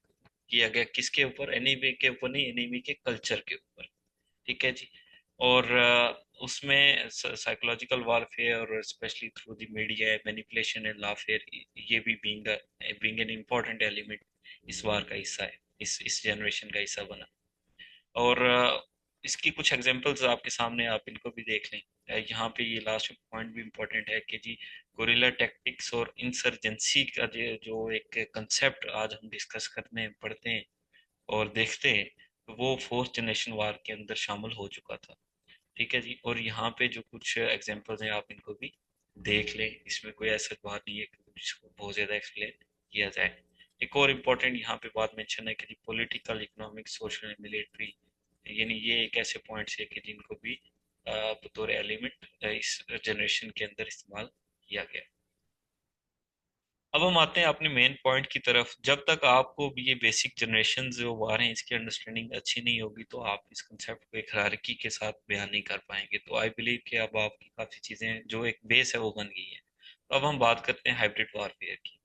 किया गया किसके ऊपर? एनिमी के ऊपर नहीं, एनिमी के कल्चर के ऊपर। ठीक है जी। और उसमें साइकोलॉजिकल वारफेयर और specially through the media manipulation and lawfare, ये भी बीइंग एन इम्पोर्टेंट एलिमेंट इस वार का हिस्सा है, इस जनरेशन का हिस्सा बना। और इसकी कुछ एग्जांपल्स आपके सामने, आप इनको भी देख लें। यहाँ पे ये लास्ट पॉइंट भी इम्पोर्टेंट है कि जी गुरिल्ला टैक्टिक्स और इंसर्जेंसी का जो एक कंसेप्ट आज हम डिस्कस करते हैं, पढ़ते हैं और देखते हैं, तो वो फोर्थ जनरेशन वार के अंदर शामिल हो चुका था। ठीक है जी। और यहाँ पे जो कुछ एग्जांपल्स हैं आप इनको भी देख लें, इसमें कोई ऐसा बात नहीं है कि जिसको बहुत ज़्यादा एक्सप्लेन किया जाए। एक और इम्पोर्टेंट यहाँ पे बात मेंशन है कि political, economic, social and military, यानी ये एक ऐसे पॉइंट्स है कि जिनको भी बतौर एलिमेंट इस जनरेशन के अंदर इस्तेमाल किया गया। अब हम आते हैं अपने मेन पॉइंट की तरफ। जब तक आपको भी ये बेसिक जनरेशन जो आ रहे हैं इसकी अंडरस्टैंडिंग अच्छी नहीं होगी तो आप इस कंसेप्ट को एक हायरार्की के साथ बयान नहीं कर पाएंगे। तो आई बिलीव कि अब आपकी काफ़ी चीज़ें जो एक बेस है वो बन गई है। तो अब हम बात करते हैं हाइब्रिड वॉरफेयर की।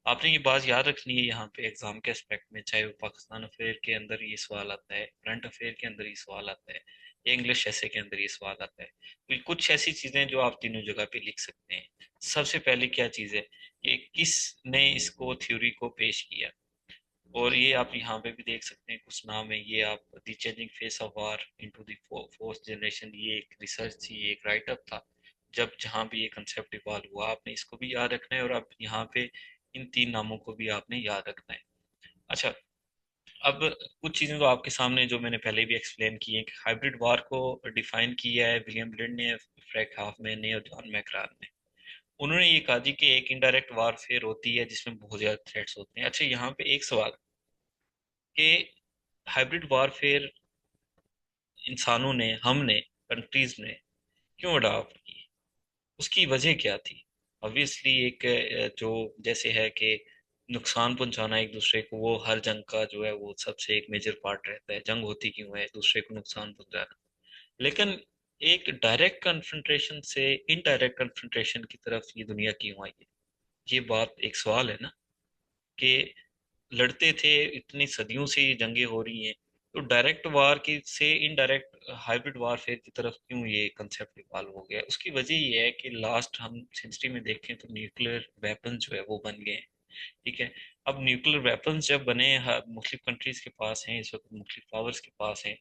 आपने ये बात याद रखनी है यहाँ पे एग्जाम के एस्पेक्ट में, चाहे वो पाकिस्तान अफेयर के अंदर ये सवाल आता है, करंट अफेयर के अंदर ये सवाल आता है, या इंग्लिश ऐसे के अंदर ये सवाल आता है। तो कुछ ऐसी चीजें जो आप तीनों जगह पे लिख सकते हैं। सबसे पहले क्या चीज है कि किसने इसको थ्योरी को पेश किया। और ये आप यहाँ पे भी देख सकते हैं, कुछ नाम है ये। आप the changing face of war into the fourth generation, ये एक रिसर्च थी, ये एक राइटअप था। जब जहाँ भी ये कंसेप्ट इवॉल्व हुआ, आपने इसको भी याद रखना है और आप यहाँ पे इन तीन नामों को भी आपने याद रखना है। अच्छा, अब कुछ चीजें तो आपके सामने जो मैंने पहले भी एक्सप्लेन की है कि हाइब्रिड वार को डिफाइन किया है विलियम ब्लिंड ने, फ्रैंक हाफमैन ने और जॉन मैकरार ने। उन्होंने ये कहा जी कि एक इनडायरेक्ट वारफेयर होती है जिसमें बहुत ज्यादा थ्रेट्स होते हैं। अच्छा, यहाँ पे एक सवाल कि हाइब्रिड वारफेयर इंसानों ने, हमने, कंट्रीज ने क्यों अडॉप्ट की, उसकी वजह क्या थी? ऑब्वियसली एक जो जैसे है कि नुकसान पहुंचाना एक दूसरे को, वो हर जंग का जो है वो सबसे एक मेजर पार्ट रहता है। जंग होती क्यों है? दूसरे को नुकसान पहुंचाना। लेकिन एक डायरेक्ट कन्फ्रंटेशन से इनडायरेक्ट कन्फ्रंटेशन की तरफ ये दुनिया क्यों आई है? ये बात एक सवाल है ना, कि लड़ते थे, इतनी सदियों से ये जंगें हो रही हैं, तो डायरेक्ट वार की से इनडायरेक्ट हाइब्रिड वारफेयर की तरफ क्यों ये कंसेप्ट इवॉल्व हो गया? उसकी वजह ये है कि लास्ट हम सेंचुरी में देखें तो न्यूक्लियर वेपन जो है वो बन गए हैं। ठीक है। अब न्यूक्लियर वेपन्स जब बने, मुख्तलिफ कंट्रीज के पास हैं इस वक्त, मुख्तलिफ पावर्स के पास हैं,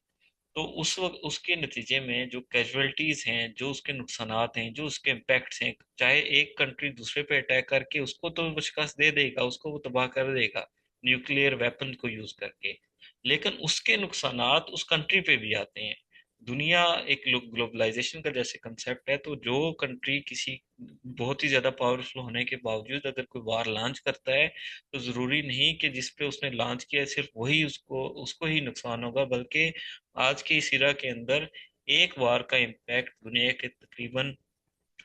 तो उस वक्त उसके नतीजे में जो कैजुअलिटीज हैं, जो उसके नुकसानात हैं, जो उसके इम्पैक्ट्स हैं, चाहे एक कंट्री दूसरे पे अटैक करके उसको तो वो शिकस्त दे देगा, उसको वो तबाह कर देगा न्यूक्लियर वेपन को यूज करके, लेकिन उसके नुकसानात उस कंट्री पे भी आते हैं। दुनिया एक ग्लोबलाइजेशन का जैसे कंसेप्ट है, तो जो कंट्री किसी बहुत ही ज्यादा पावरफुल होने के बावजूद अगर कोई वार लॉन्च करता है, तो जरूरी नहीं कि जिस पे उसने लॉन्च किया है सिर्फ वही उसको उसको ही नुकसान होगा, बल्कि आज के इस इरा के अंदर एक वार का इम्पैक्ट दुनिया के तकरीबन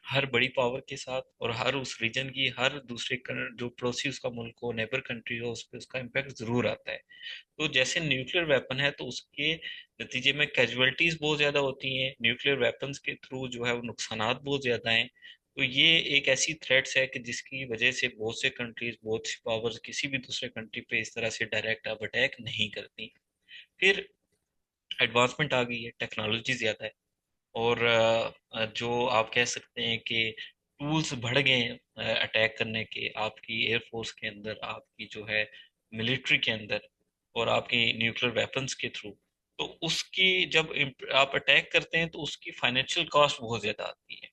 हर बड़ी पावर के साथ और हर उस रीजन की हर दूसरे जो पड़ोसी उसका मुल्क हो, नेबर कंट्री हो, उस पर उसका इम्पैक्ट जरूर आता है। तो जैसे न्यूक्लियर वेपन है तो उसके नतीजे में कैजुअलिटीज बहुत ज्यादा होती हैं, न्यूक्लियर वेपन्स के थ्रू जो है वो नुकसानात बहुत ज्यादा हैं। तो ये एक ऐसी थ्रेट्स है कि जिसकी वजह से बहुत से कंट्रीज, बहुत सी पावर्स किसी भी दूसरे कंट्री पे इस तरह से डायरेक्ट अब अटैक नहीं करती। फिर एडवांसमेंट आ गई है, टेक्नोलॉजी ज्यादा है, और जो आप कह सकते हैं कि टूल्स बढ़ गए हैं अटैक करने के, आपकी एयरफोर्स के अंदर, आपकी जो है मिलिट्री के अंदर, और आपकी न्यूक्लियर वेपन्स के थ्रू। तो उसकी जब आप अटैक करते हैं तो उसकी फाइनेंशियल कॉस्ट बहुत ज्यादा आती है।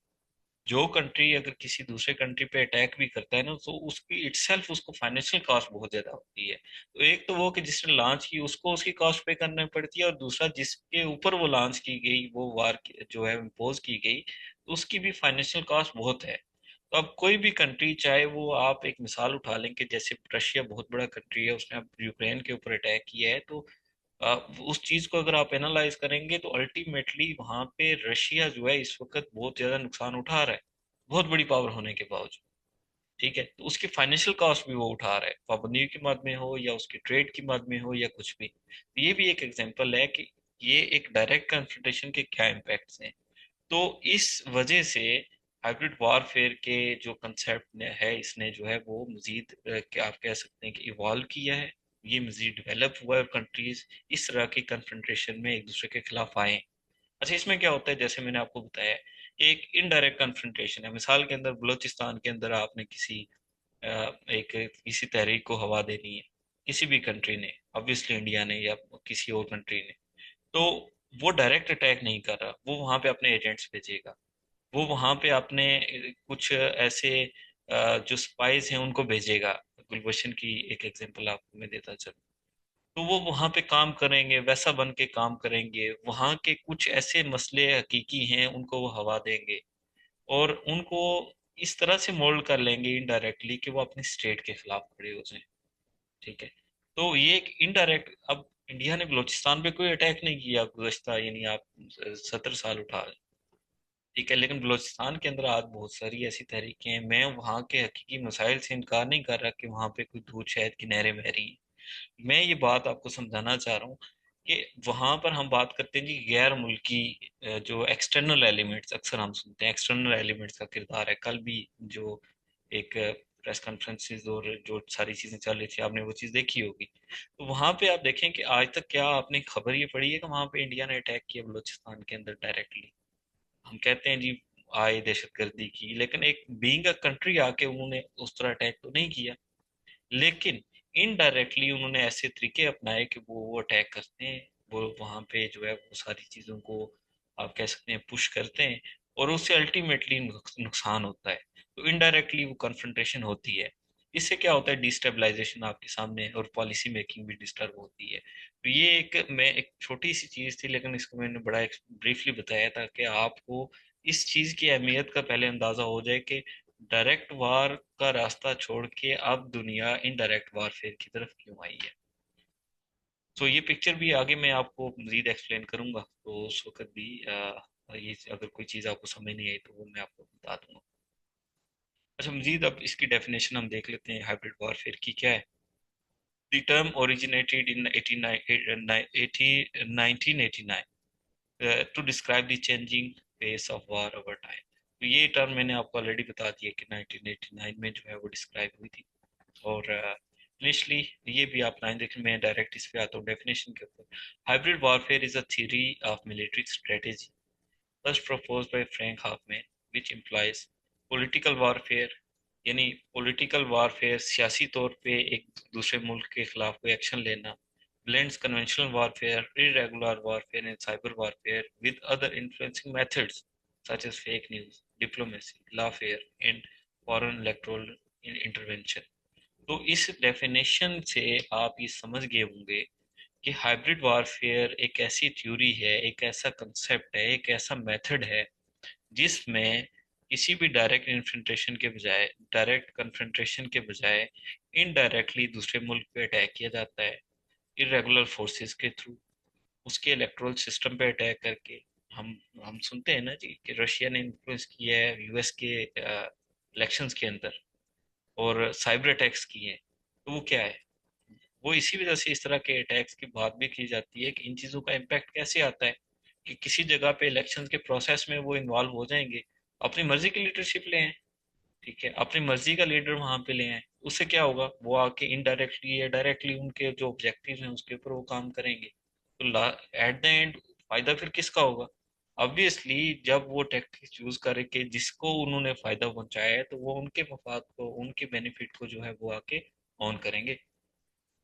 जो कंट्री अगर किसी दूसरे कंट्री पे अटैक भी करता है ना, तो उसकी इटसेल्फ उसको फाइनेंशियल कॉस्ट बहुत ज्यादा होती है। तो एक तो वो कि जिसने लॉन्च की उसको उसकी कॉस्ट पे करनी पड़ती है, और दूसरा जिसके ऊपर वो लॉन्च की गई, वो वार जो है इम्पोज की गई, तो उसकी भी फाइनेंशियल कॉस्ट बहुत है। तो अब कोई भी कंट्री, चाहे वो, आप एक मिसाल उठा लें कि जैसे रशिया बहुत बड़ा कंट्री है, उसने अब यूक्रेन के ऊपर अटैक किया है, तो उस चीज को अगर आप एनालाइज करेंगे तो अल्टीमेटली वहां पे रशिया जो है इस वक्त बहुत ज्यादा नुकसान उठा रहा है, बहुत बड़ी पावर होने के बावजूद। ठीक है, तो उसकी फाइनेंशियल कॉस्ट भी वो उठा रहा है, पाबंदियों की मद में हो या उसकी ट्रेड की मद में हो या कुछ भी। तो ये भी एक एग्जांपल है कि ये एक डायरेक्ट कन्फ्रंटेशन के क्या इम्पैक्ट्स हैं। तो इस वजह से हाइब्रिड वॉरफेयर के जो कंसेप्ट है, इसने जो है वो मजीद क्या आप कह सकते हैं कि इवॉल्व किया है। ये मजीद डेवलप हुआ है, कंट्रीज इस तरह की कन्फ्रंटेशन में एक दूसरे के खिलाफ आए। अच्छा, इसमें क्या होता है, जैसे मैंने आपको बताया, एक इनडायरेक्ट कन्फ्रंटेशन है। मिसाल के अंदर बलूचिस्तान के अंदर आपने एक किसी तहरीक को हवा देनी है, किसी भी कंट्री ने, ऑब्वियसली इंडिया ने या किसी और कंट्री ने, तो वो डायरेक्ट अटैक नहीं कर रहा, वो वहां पे अपने एजेंट्स भेजेगा। वो वहां पे अपने कुछ ऐसे जो स्पाइस हैं उनको भेजेगा। गुलबशन की एक एग्जांपल आपको मैं देता चलूं, तो वो वहां पे काम करेंगे, वैसा बन के काम करेंगे, वहां के कुछ ऐसे मसले हकीकी हैं उनको वो हवा देंगे, और उनको इस तरह से मोल्ड कर लेंगे इनडायरेक्टली कि वो अपनी स्टेट के खिलाफ खड़े हो जाएं। ठीक है, तो ये एक इनडायरेक्ट। अब इंडिया ने बलूचिस्तान पे कोई अटैक नहीं किया गुज़श्ता, यानी आप 70 साल उठा लें, ठीक है, लेकिन बलूचिस्तान के अंदर आज बहुत सारी ऐसी तहरीकें हैं। मैं वहाँ के हकीकी मसाइल से इनकार नहीं कर रहा कि वहाँ पे कोई दूध शहद की नहरें बह रही हैं। मैं ये बात आपको समझाना चाह रहा हूँ कि वहां पर हम बात करते हैं जी गैर मुल्की जो एक्सटर्नल एलिमेंट्स, अक्सर हम सुनते हैं एक्सटर्नल एलिमेंट्स का किरदार है। कल भी जो एक प्रेस कॉन्फ्रेंसेस और जो सारी चीजें चल रही थी, आपने वो चीज देखी होगी। तो वहां पे आप देखें कि आज तक क्या आपने खबर ये पड़ी है कि वहां पे इंडिया ने अटैक किया बलूचिस्तान के अंदर डायरेक्टली? हम कहते हैं जी आए दहशतगर्दी की, लेकिन एक बीइंग अ कंट्री आके उन्होंने उस तरह अटैक तो नहीं किया, लेकिन इनडायरेक्टली उन्होंने ऐसे तरीके अपनाए कि वो अटैक करते हैं। वो वहां पे जो है वो सारी चीजों को आप कह सकते हैं पुश करते हैं, और उससे अल्टीमेटली नुकसान होता है। तो इनडायरेक्टली वो कन्फ्रंटेशन होती है। इससे क्या होता है, डिस्टेबलाइजेशन आपके सामने है, और पॉलिसी मेकिंग भी डिस्टर्ब होती है। तो ये एक छोटी सी चीज थी, लेकिन इसको मैंने बड़ा ब्रीफली बताया ताकि आपको इस चीज की अहमियत का पहले अंदाजा हो जाए कि डायरेक्ट वार का रास्ता छोड़ के अब दुनिया इनडायरेक्ट वारफेयर की तरफ क्यों आई है। तो ये पिक्चर भी आगे मैं आपको मजीद एक्सप्लेन करूंगा, तो उस वक्त भी ये अगर कोई चीज़ आपको समझ नहीं आई तो वो मैं आपको बता दूंगा। अच्छा, मजीद अब इसकी डेफिनेशन हम देख लेते हैं हाइब्रिड वॉरफेयर की क्या है। The term originated in 1989 to describe the changing face of war over time. तो ये टर्म मैंने आपको ऑलरेडी बता दिया कि 1989 में जो है वो डिस्क्राइब हुई थी। और इनिशली ये भी आप लाइन देखें, मैं डायरेक्ट इस पे आता हूँ डेफिनेशन के ऊपर। Hybrid warfare is a theory of military strategy first proposed by Frank Hoffman, which implies political warfare, यानी पॉलिटिकल वारफेयर सियासी तौर पे एक दूसरे मुल्क के खिलाफ कोई एक्शन लेना, blends conventional warfare, irregular warfare and cyber warfare with other influencing methods such as fake news, diplomacy, lawfare and foreign electoral intervention। तो इस डेफिनेशन से आप ये समझ गए होंगे कि हाइब्रिड वारफेयर एक ऐसी थ्योरी है, एक ऐसा कंसेप्ट है, एक ऐसा मेथड है जिसमें किसी भी डायरेक्ट इन्फ्रंटेशन के बजाय, डायरेक्ट कन्फ्रंटेशन के बजाय इनडायरेक्टली दूसरे मुल्क पे अटैक किया जाता है, इरेगुलर फोर्सेस के थ्रू, उसके इलेक्ट्रल सिस्टम पे अटैक करके। हम हम सुनते हैं ना जी कि रशिया ने इन्फ्लुएंस किया है यूएस के इलेक्शंस के अंदर, और साइबर अटैक्स किए हैं। तो वो क्या है, वो इसी वजह से इस तरह के अटैक्स की बात भी की जाती है कि इन चीज़ों का इम्पैक्ट कैसे आता है कि किसी जगह पे इलेक्शन के प्रोसेस में वो इन्वॉल्व हो जाएंगे, अपनी मर्जी की लीडरशिप ले आए, ठीक है, अपनी मर्जी का लीडर वहां पे ले आए। उससे क्या होगा, वो आके इनडायरेक्टली या डायरेक्टली उनके जो ऑब्जेक्टिव हैं उसके ऊपर वो काम करेंगे। तो एट द एंड फायदा फिर किसका होगा? ऑब्वियसली जब वो टैक्टिक्स यूज करके जिसको उन्होंने फायदा पहुंचाया है, तो वो उनके मफाद को, उनके बेनिफिट को जो है वो आके ऑन करेंगे।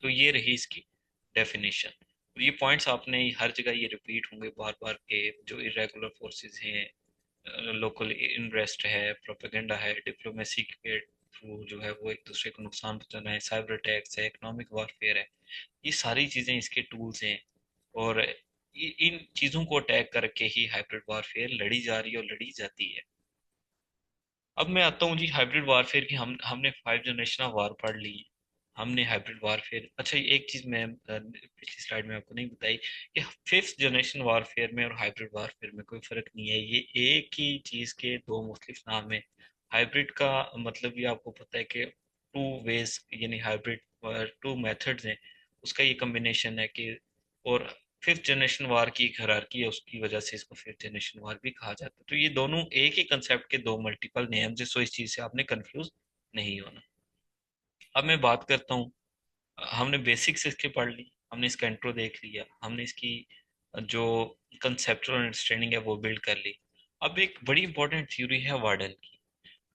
तो ये रही इसकी डेफिनेशन। और ये पॉइंट्स आपने हर जगह ये रिपीट होंगे बार बार के, जो इरेगुलर फोर्सेस हैं, लोकल इनरेस्ट है, प्रोपेगेंडा है, डिप्लोमेसी के थ्रू जो है वो एक दूसरे को नुकसान पहुंचाना है, साइबर अटैक्स है, इकोनॉमिक वारफेयर है, ये सारी चीज़ें इसके टूल्स हैं। और इन चीज़ों को अटैक करके ही हाइब्रिड वारफेयर लड़ी जा रही है और लड़ी जाती है। अब मैं आता हूँ जी हाइब्रिड वारफेयर की। हमने 5 जनरेशन ऑफ वार पढ़ ली, हमने हाइब्रिड वारफेयर। अच्छा, एक चीज मैं पिछली स्लाइड में आपको नहीं बताई कि 5th जनरेशन वारफेयर में और हाइब्रिड वारफेयर में कोई फर्क नहीं है, ये एक ही चीज के दो मुख्तलिफ नाम है। हाइब्रिड का मतलब ये आपको पता है कि टू वेज, यानी हाइब्रिड टू मेथड्स हैं, उसका ये कम्बिनेशन है कि, और फिफ्थ जनरेशन वार की एक हायरार्की है, उसकी वजह से इसको फिफ्थ जनरेशन वार भी कहा जाता है। तो ये दोनों एक ही कंसेप्ट के दो मल्टीपल नेम्स है, सो इस चीज़ से आपने कंफ्यूज नहीं होना। अब मैं बात करता हूँ, हमने बेसिक्स इसके पढ़ ली, हमने इसका इंट्रो देख लिया, हमने इसकी जो कंसेप्चुअल अंडरस्टैंडिंग है वो बिल्ड कर ली। अब एक बड़ी इंपॉर्टेंट थ्योरी है वार्डन की।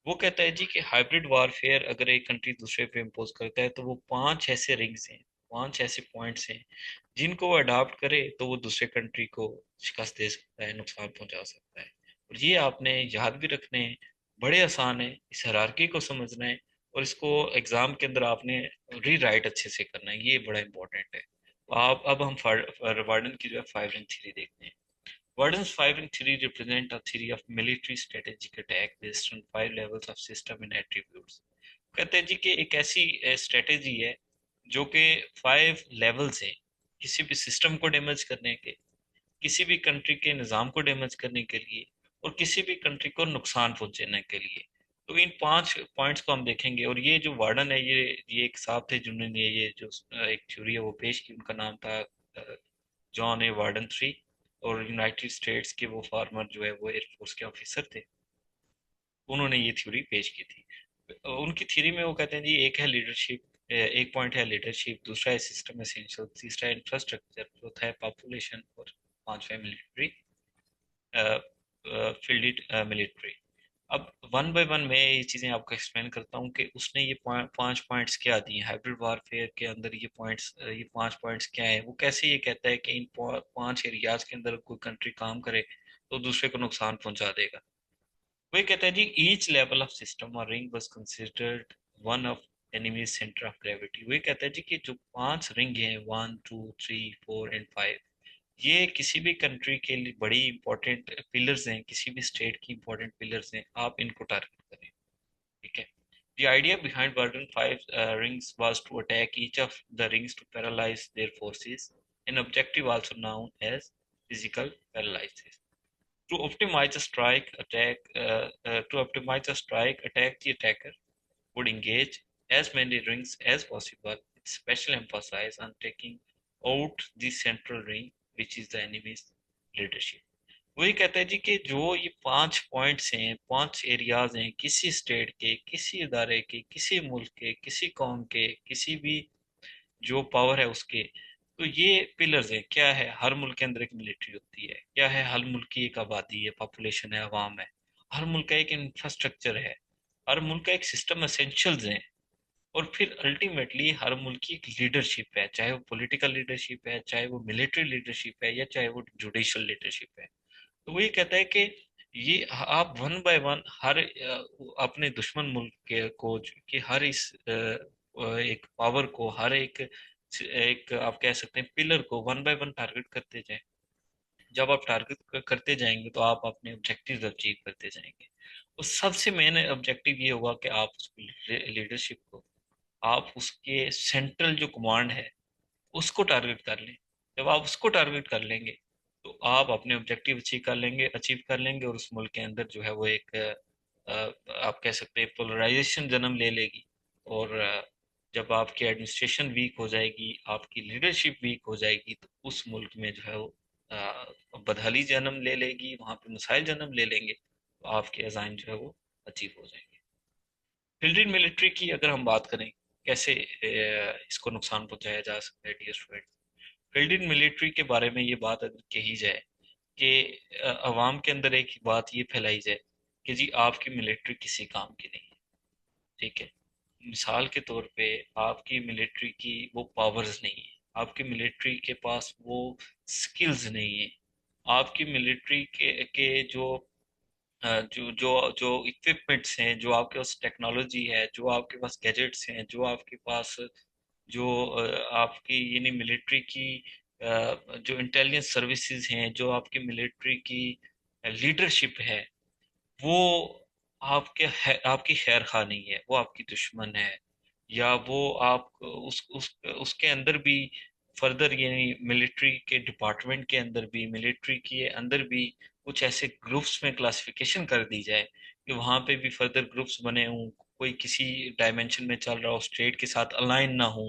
वो कहता है जी कि हाइब्रिड वारफेयर अगर एक कंट्री दूसरे पे इम्पोज करता है तो वो पांच ऐसे रिंग्स हैं, पांच ऐसे पॉइंट्स हैं, जिनको वो अडॉप्ट करे तो वो दूसरे कंट्री को शिकस्त दे सकता है, नुकसान पहुंचा सकता है। और ये आपने याद भी रखने हैं, बड़े आसान है, इस हायरार्की को समझना है, और इसको एग्जाम के अंदर आपने री राइट अच्छे से करना है, ये बड़ा इंपॉर्टेंट है। तो आप अब हम वार्डन की जो है फाइव रिंग थ्योरी देखते हैं। Warden's five-ring theory represent a theory of military strategic attack based on five levels of system and attributes. कहते हैं जी कि एक ऐसी स्ट्रेटेजी है जो कि फाइव लेवल्स हैं, किसी भी सिस्टम को डैमेज करने के, किसी भी कंट्री के निज़ाम को डैमेज करने के लिए, और किसी भी कंट्री को नुकसान पहुंचाने के लिए। तो इन पांच पॉइंट्स को हम देखेंगे, और ये जो वार्डन है, ये एक साहब थे जिन्होंने ये जो एक थ्योरी है वो पेश की, उनका नाम था जॉन ए वार्डन थ्री, और यूनाइटेड स्टेट्स के वो फार्मर जो है वो एयरफोर्स के ऑफिसर थे, उन्होंने ये थ्योरी पेश की थी। उनकी थ्योरी में वो कहते हैं जी, एक है लीडरशिप, एक पॉइंट है लीडरशिप, दूसरा है सिस्टम एसेंशियल, तीसरा है इंफ्रास्ट्रक्चर, चौथा है पॉपुलेशन, और पांचवा है मिलिट्री, फील्ड मिलिट्री। अब वन बाय वन मैं ये चीज़ें आपको एक्सप्लेन करता हूँ कि उसने ये पांच पॉइंट्स क्या दिए हाइब्रिड वारफेयर के अंदर, ये पांच पॉइंट्स क्या है, वो कैसे ये कहता है कि इन पांच एरियाज के अंदर कोई कंट्री काम करे तो दूसरे को नुकसान पहुंचा देगा। वो ये कहता है जी, ईच लेवल ऑफ सिस्टम और ring was considered one of enemy centre of gravity. वो ये कहता है जी कि जो पांच रिंग हैं, one two three four and five, ये किसी भी कंट्री के लिए बड़ी इंपॉर्टेंट पिलर्स हैं, किसी भी स्टेट की इंपॉर्टेंट पिलर्स हैं, आप इनको टारगेट करें। ठीक है। The idea behind Burden 5 rings was to attack each of the rings to paralyze their forces, an objective also known as physical paralysis. To optimize a strike, attack the attacker would engage as many rings as possible, with special emphasis on taking out the central ring, which is the enemy's leadership. वही कहता है जी कि जो ये पांच points हैं, पांच areas हैं, किसी स्टेट के, किसी इदारे के, किसी मुल्क के, किसी कौम के, किसी भी जो पावर है उसके, तो ये पिलर्स हैं। क्या है, हर मुल्क के अंदर एक मिलिट्री होती है, क्या है, हर मुल्क की एक आबादी है, पॉपुलेशन है, अवाम है, हर मुल्क का एक इंफ्रास्ट्रक्चर है, हर मुल्क का एक सिस्टम एसेंशियल्स है, और फिर अल्टीमेटली हर मुल्क की एक लीडरशिप है, चाहे वो पॉलिटिकल लीडरशिप है, चाहे वो मिलिट्री लीडरशिप है, या चाहे वो जुडिशियल लीडरशिप है। तो वो ये कहता है कि ये आप वन बाय वन हर अपने दुश्मन मुल्क के को कि हर इस एक पावर को, हर एक एक आप कह सकते हैं पिलर को वन बाय वन टारगेट करते जाएं। जब आप टारगेट करते जाएंगे तो आप अपने ऑब्जेक्टिव्स अचीव करते जाएंगे। तो सबसे मेन ऑब्जेक्टिव ये होगा कि आप उसकी लीडरशिप को, आप उसके सेंट्रल जो कमांड है उसको टारगेट कर लें। जब आप उसको टारगेट कर लेंगे तो आप अपने ऑब्जेक्टिव अचीव कर लेंगे, और उस मुल्क के अंदर जो है वो एक आप कह सकते हैं पोलराइजेशन जन्म ले लेगी। और जब आपकी एडमिनिस्ट्रेशन वीक हो जाएगी, आपकी लीडरशिप वीक हो जाएगी, तो उस मुल्क में जो है वो बदहाली जन्म ले लेगी, वहाँ पे मसाइल जन्म ले लेंगे, तो आपके अजाइम जो है वो अचीव हो जाएंगे। फिल्ड मिलिट्री की अगर हम बात करें, कैसे इसको नुकसान पहुंचाया जा सकता है डियर स्टूडेंट, फील्ड मिलिट्री के बारे में ये बात अगर कही जाए कि अवाम के अंदर एक बात ये फैलाई जाए कि जी आपकी मिलिट्री किसी काम की नहीं है। ठीक है। मिसाल के तौर पे आपकी मिलिट्री की वो पावर्स नहीं है, आपकी मिलिट्री के पास वो स्किल्स नहीं है, आपकी मिलिट्री के जो जो जो इक्विपमेंट्स हैं, जो आपके पास टेक्नोलॉजी है, जो आपके पास गैजेट्स हैं, जो आपके पास जो आपकी यानी मिलिट्री की जो इंटेलिजेंस सर्विसेज हैं, जो आपकी मिलिट्री की लीडरशिप है, वो आपकी खैर खा नहीं है, वो आपकी दुश्मन है। या वो आप उसके अंदर भी फर्दर, यानी मिलिट्री के डिपार्टमेंट के अंदर भी, मिलिट्री के अंदर भी कुछ ऐसे ग्रुप्स में क्लासिफिकेशन कर दी जाए कि वहां पे भी फर्दर ग्रुप्स बने हों, कोई किसी डायमेंशन में चल रहा हो, स्टेट के साथ अलाइन ना हो,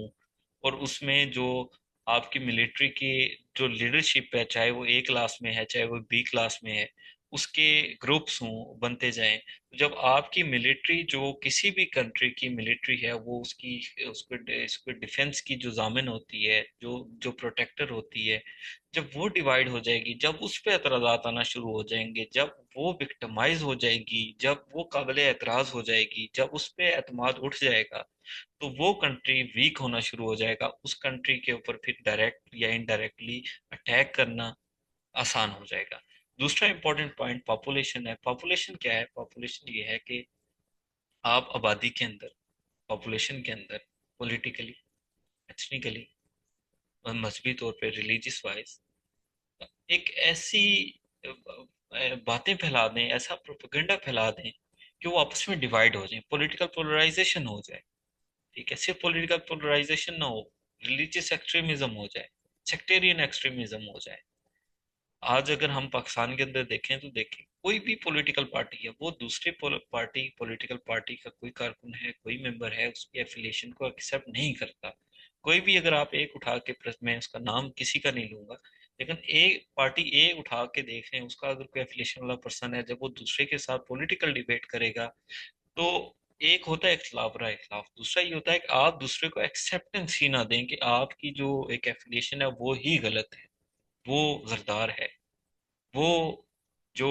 और उसमें जो आपकी मिलिट्री की जो लीडरशिप है, चाहे वो ए क्लास में है चाहे वो बी क्लास में है, उसके ग्रुप्स हों, बनते जाएं। तो जब आपकी मिलिट्री, जो किसी भी कंट्री की मिलिट्री है, वो उसकी उसको इसको डिफेंस की जो जामिन होती है, जो जो प्रोटेक्टर होती है, जब वो डिवाइड हो जाएगी, जब उस पे एतराजात आना शुरू हो जाएंगे, जब वो विक्टिमाइज हो जाएगी, जब वो काबिल एतराज हो जाएगी, जब उस पे एतमाद उठ जाएगा, तो वो कंट्री वीक होना शुरू हो जाएगा। उस कंट्री के ऊपर फिर डायरेक्ट या इनडायरेक्टली अटैक करना आसान हो जाएगा। दूसरा इंपॉर्टेंट पॉइंट पॉपुलेशन है। पॉपुलेशन क्या है? पॉपुलेशन ये है कि आप आबादी के अंदर, पॉपुलेशन के अंदर, पॉलिटिकली, एथनिकली और मजहबी तौर पे, रिलीजियस वाइज, एक ऐसी बातें फैला दें, ऐसा प्रोपेगेंडा फैला दें कि वो आपस में डिवाइड हो जाए, पॉलिटिकल पोलराइजेशन हो जाए। ठीक है, सिर्फ पॉलिटिकल पोलराइजेशन ना हो, रिलीजियस एक्सट्रीमिज्म हो जाए, सेक्टेरियन एक्सट्रीमिज्म हो जाए। आज अगर हम पाकिस्तान के अंदर देखें तो देखें, कोई भी पॉलिटिकल पार्टी है, वो दूसरे पार्टी, पॉलिटिकल पार्टी का कोई कारकुन है, कोई मेंबर है, उसकी एफिलिएशन को एक्सेप्ट नहीं करता। कोई भी अगर आप एक उठा के प्रेस में, उसका नाम किसी का नहीं लूंगा, लेकिन एक पार्टी ए उठा के देखें, उसका अगर कोई एफिलिएशन वाला पर्सन है, जब वो दूसरे के साथ पॉलिटिकल डिबेट करेगा, तो एक होता है इख्तलाफ राय इख्तलाफ, दूसरा ये होता है कि आप दूसरे को एक्सेप्टेंस ही ना दें कि आपकी जो एक एफिलिएशन है वो ही गलत है, वो गरदार है, वो जो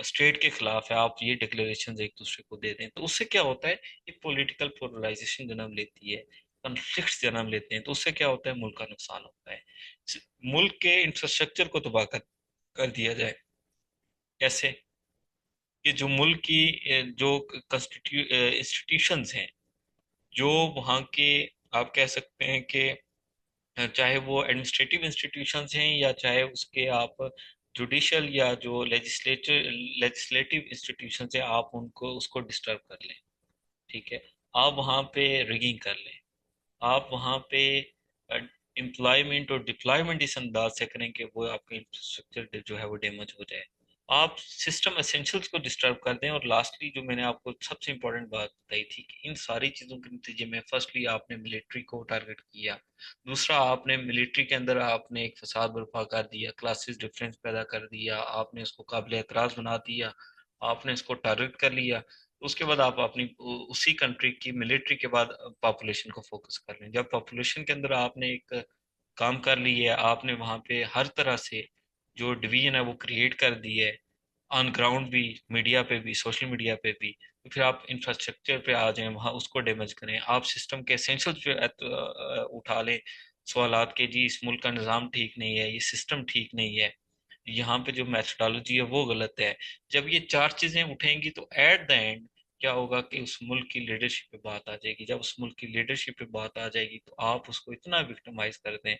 स्टेट के खिलाफ है, आप ये डिक्लेरेशन एक दूसरे को दे दें, तो उससे क्या होता है? एक पॉलिटिकल पोलराइजेशन जन्म लेती है, कन्फ्लिक्ट जन्म लेते हैं, तो उससे क्या होता है? मुल्क का नुकसान होता है। मुल्क के इंफ्रास्ट्रक्चर को तबाह कर दिया जाए। कैसे? कि जो मुल्क की जो इंस्टीट्यूशंस हैं, जो वहाँ के, आप कह सकते हैं कि चाहे वो एडमिनिस्ट्रेटिव इंस्टीट्यूशंस हैं, या चाहे उसके आप जुडिशल या जो लेजिस्लेटिव इंस्टीट्यूशंस हैं, आप उनको उसको डिस्टर्ब कर लें। ठीक है, आप वहाँ पे रिगिंग कर लें, आप वहाँ पे एम्प्लॉयमेंट और डिप्लॉयमेंट इस अंदाज से करें कि वो आपका इंफ्रास्ट्रक्चर जो है वो डैमेज हो जाए, आप सिस्टम एसेंशियल्स को डिस्टर्ब कर दें। और लास्टली जो मैंने आपको सबसे इंपॉर्टेंट बात बताई थी कि इन सारी चीज़ों के नतीजे में फर्स्टली आपने मिलिट्री को टारगेट किया, दूसरा आपने मिलिट्री के अंदर आपने एक फसाद बर्पा कर दिया, क्लासेस डिफरेंस पैदा कर दिया, आपने इसको काबिल एतराज़ बना दिया, आपने इसको टारगेट कर लिया। उसके बाद आप अपनी उसी कंट्री की मिलिट्री के बाद पॉपुलेशन को फोकस कर लें। जब पॉपुलेशन के अंदर आपने एक काम कर ली है, आपने वहां पे हर तरह से जो डिवीजन है वो क्रिएट कर दी है, ऑन ग्राउंड भी, मीडिया पे भी, सोशल मीडिया पे भी, तो फिर आप इंफ्रास्ट्रक्चर पे आ जाएं, वहां उसको डैमेज करें, आप सिस्टम के एसेंशियल पे उठा लें सवालात के, जी इस मुल्क का निज़ाम ठीक नहीं है, ये सिस्टम ठीक नहीं है, यहाँ पे जो मैथडोलॉजी है वो गलत है। जब ये चार चीजें उठेंगी तो एट द एंड क्या होगा कि उस मुल्क की लीडरशिप पे बात आ जाएगी। जब उस मुल्क की लीडरशिप पे बात आ जाएगी तो आप उसको इतना विक्टिमाइज कर दें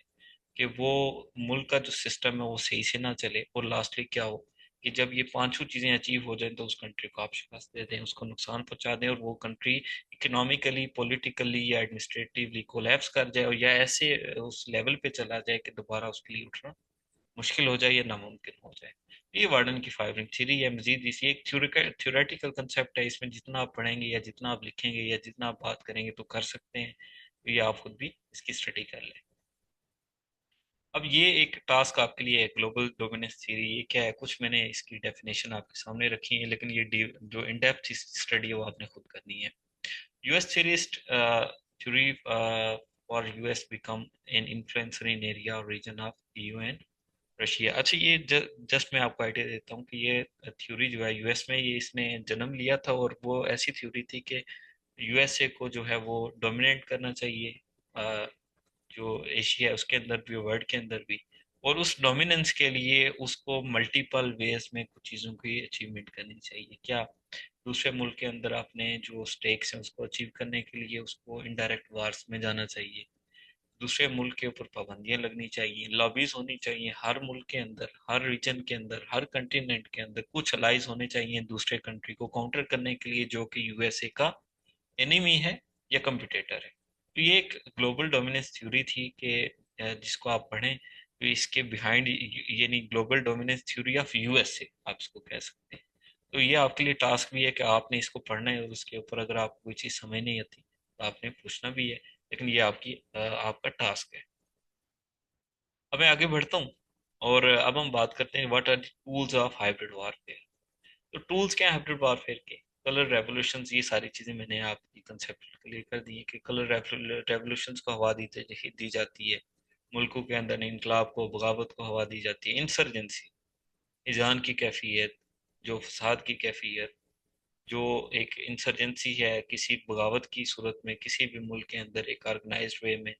कि वो मुल्क का जो सिस्टम है वो सही से ना चले, और लास्टली क्या हो कि जब ये पांचों चीजें अचीव हो जाए तो उस कंट्री को आप शिकस्त दे दें, उसको नुकसान पहुंचा दें, और वो कंट्री इकोनॉमिकली, पॉलिटिकली या एडमिनिस्ट्रेटिवली कोलैप्स कर जाए, और या ऐसे उस लेवल पे चला जाए कि दोबारा उसके लिए उठना मुश्किल हो जाए या नामुमकिन हो जाए। ये वार्डन की फायरिंग थ्योरी है। मजीद इसी एक थ्योरेटिकल कंसेप्ट है, इसमें जितना आप पढ़ेंगे या जितना आप लिखेंगे या जितना आप बात करेंगे तो कर सकते हैं, तो ये आप खुद भी इसकी स्टडी कर लें। अब ये एक टास्क आपके लिए है, ग्लोबल डोमिनेंस थ्योरी ये क्या है, कुछ मैंने इसकी डेफिनेशन आपके सामने रखी है, लेकिन ये जो इन डेप्थ स्टडी है वो आपने खुद करनी है। US theorist theory for US become an influencer in area or region of EU and Russia. अच्छा, ये जस्ट मैं आपको आइडिया देता हूँ कि ये थ्योरी जो है यूएस में, ये इसने जन्म लिया था, और वो ऐसी थ्योरी थी कि यूएसए को जो है वो डोमिनेट करना चाहिए, अ, जो एशिया है उसके अंदर भी, वर्ल्ड के अंदर भी, और उस डोमिनेंस के लिए उसको मल्टीपल वेज में कुछ चीज़ों की अचीवमेंट करनी चाहिए। क्या? दूसरे मुल्क के अंदर अपने जो स्टेक्स हैं उसको अचीव करने के लिए उसको इनडायरेक्ट वार्स में जाना चाहिए, दूसरे मुल्क के ऊपर पाबंदियां लगनी चाहिए, लॉबीज होनी चाहिए हर मुल्क के अंदर, हर रीजन के अंदर, हर कंटिनेंट के अंदर, कुछ अलाइज होने चाहिए दूसरे कंट्री को काउंटर करने के लिए जो कि यूएसए का एनिमी है या कंपिटेटर है। तो ये एक ग्लोबल डोमिनेंस थ्योरी थी कि जिसको आप पढ़ें तो इसके बिहाइंड, यानी global dominance theory of USA आप इसको कह सकते हैं। तो ये आपके लिए टास्क भी है कि आपने इसको पढ़ना है, और उसके ऊपर अगर आपको कोई चीज़ समझ नहीं आती तो आपने पूछना भी है, लेकिन ये आपका टास्क है। अब मैं आगे बढ़ता हूँ, और अब हम बात करते हैं what are the tools of hybrid warfare. तो टूल्स क्या है हाइब्रिड वॉरफेयर के? कलर रेवोल्यूशंस, ये सारी चीज़ें मैंने आपकी कंसेप्ट क्लियर कर दी है कि कलर रेवोल्यूशंस को हवा दी जाती है, मुल्कों के अंदर इनकलाब को, बगावत को हवा दी जाती है, इंसर्जेंसी, इज़ान की कैफियत, जो फसाद की कैफियत, जो एक इंसर्जेंसी है किसी बगावत की सूरत में किसी भी मुल्क के अंदर एक ऑर्गेनाइज्ड वे में,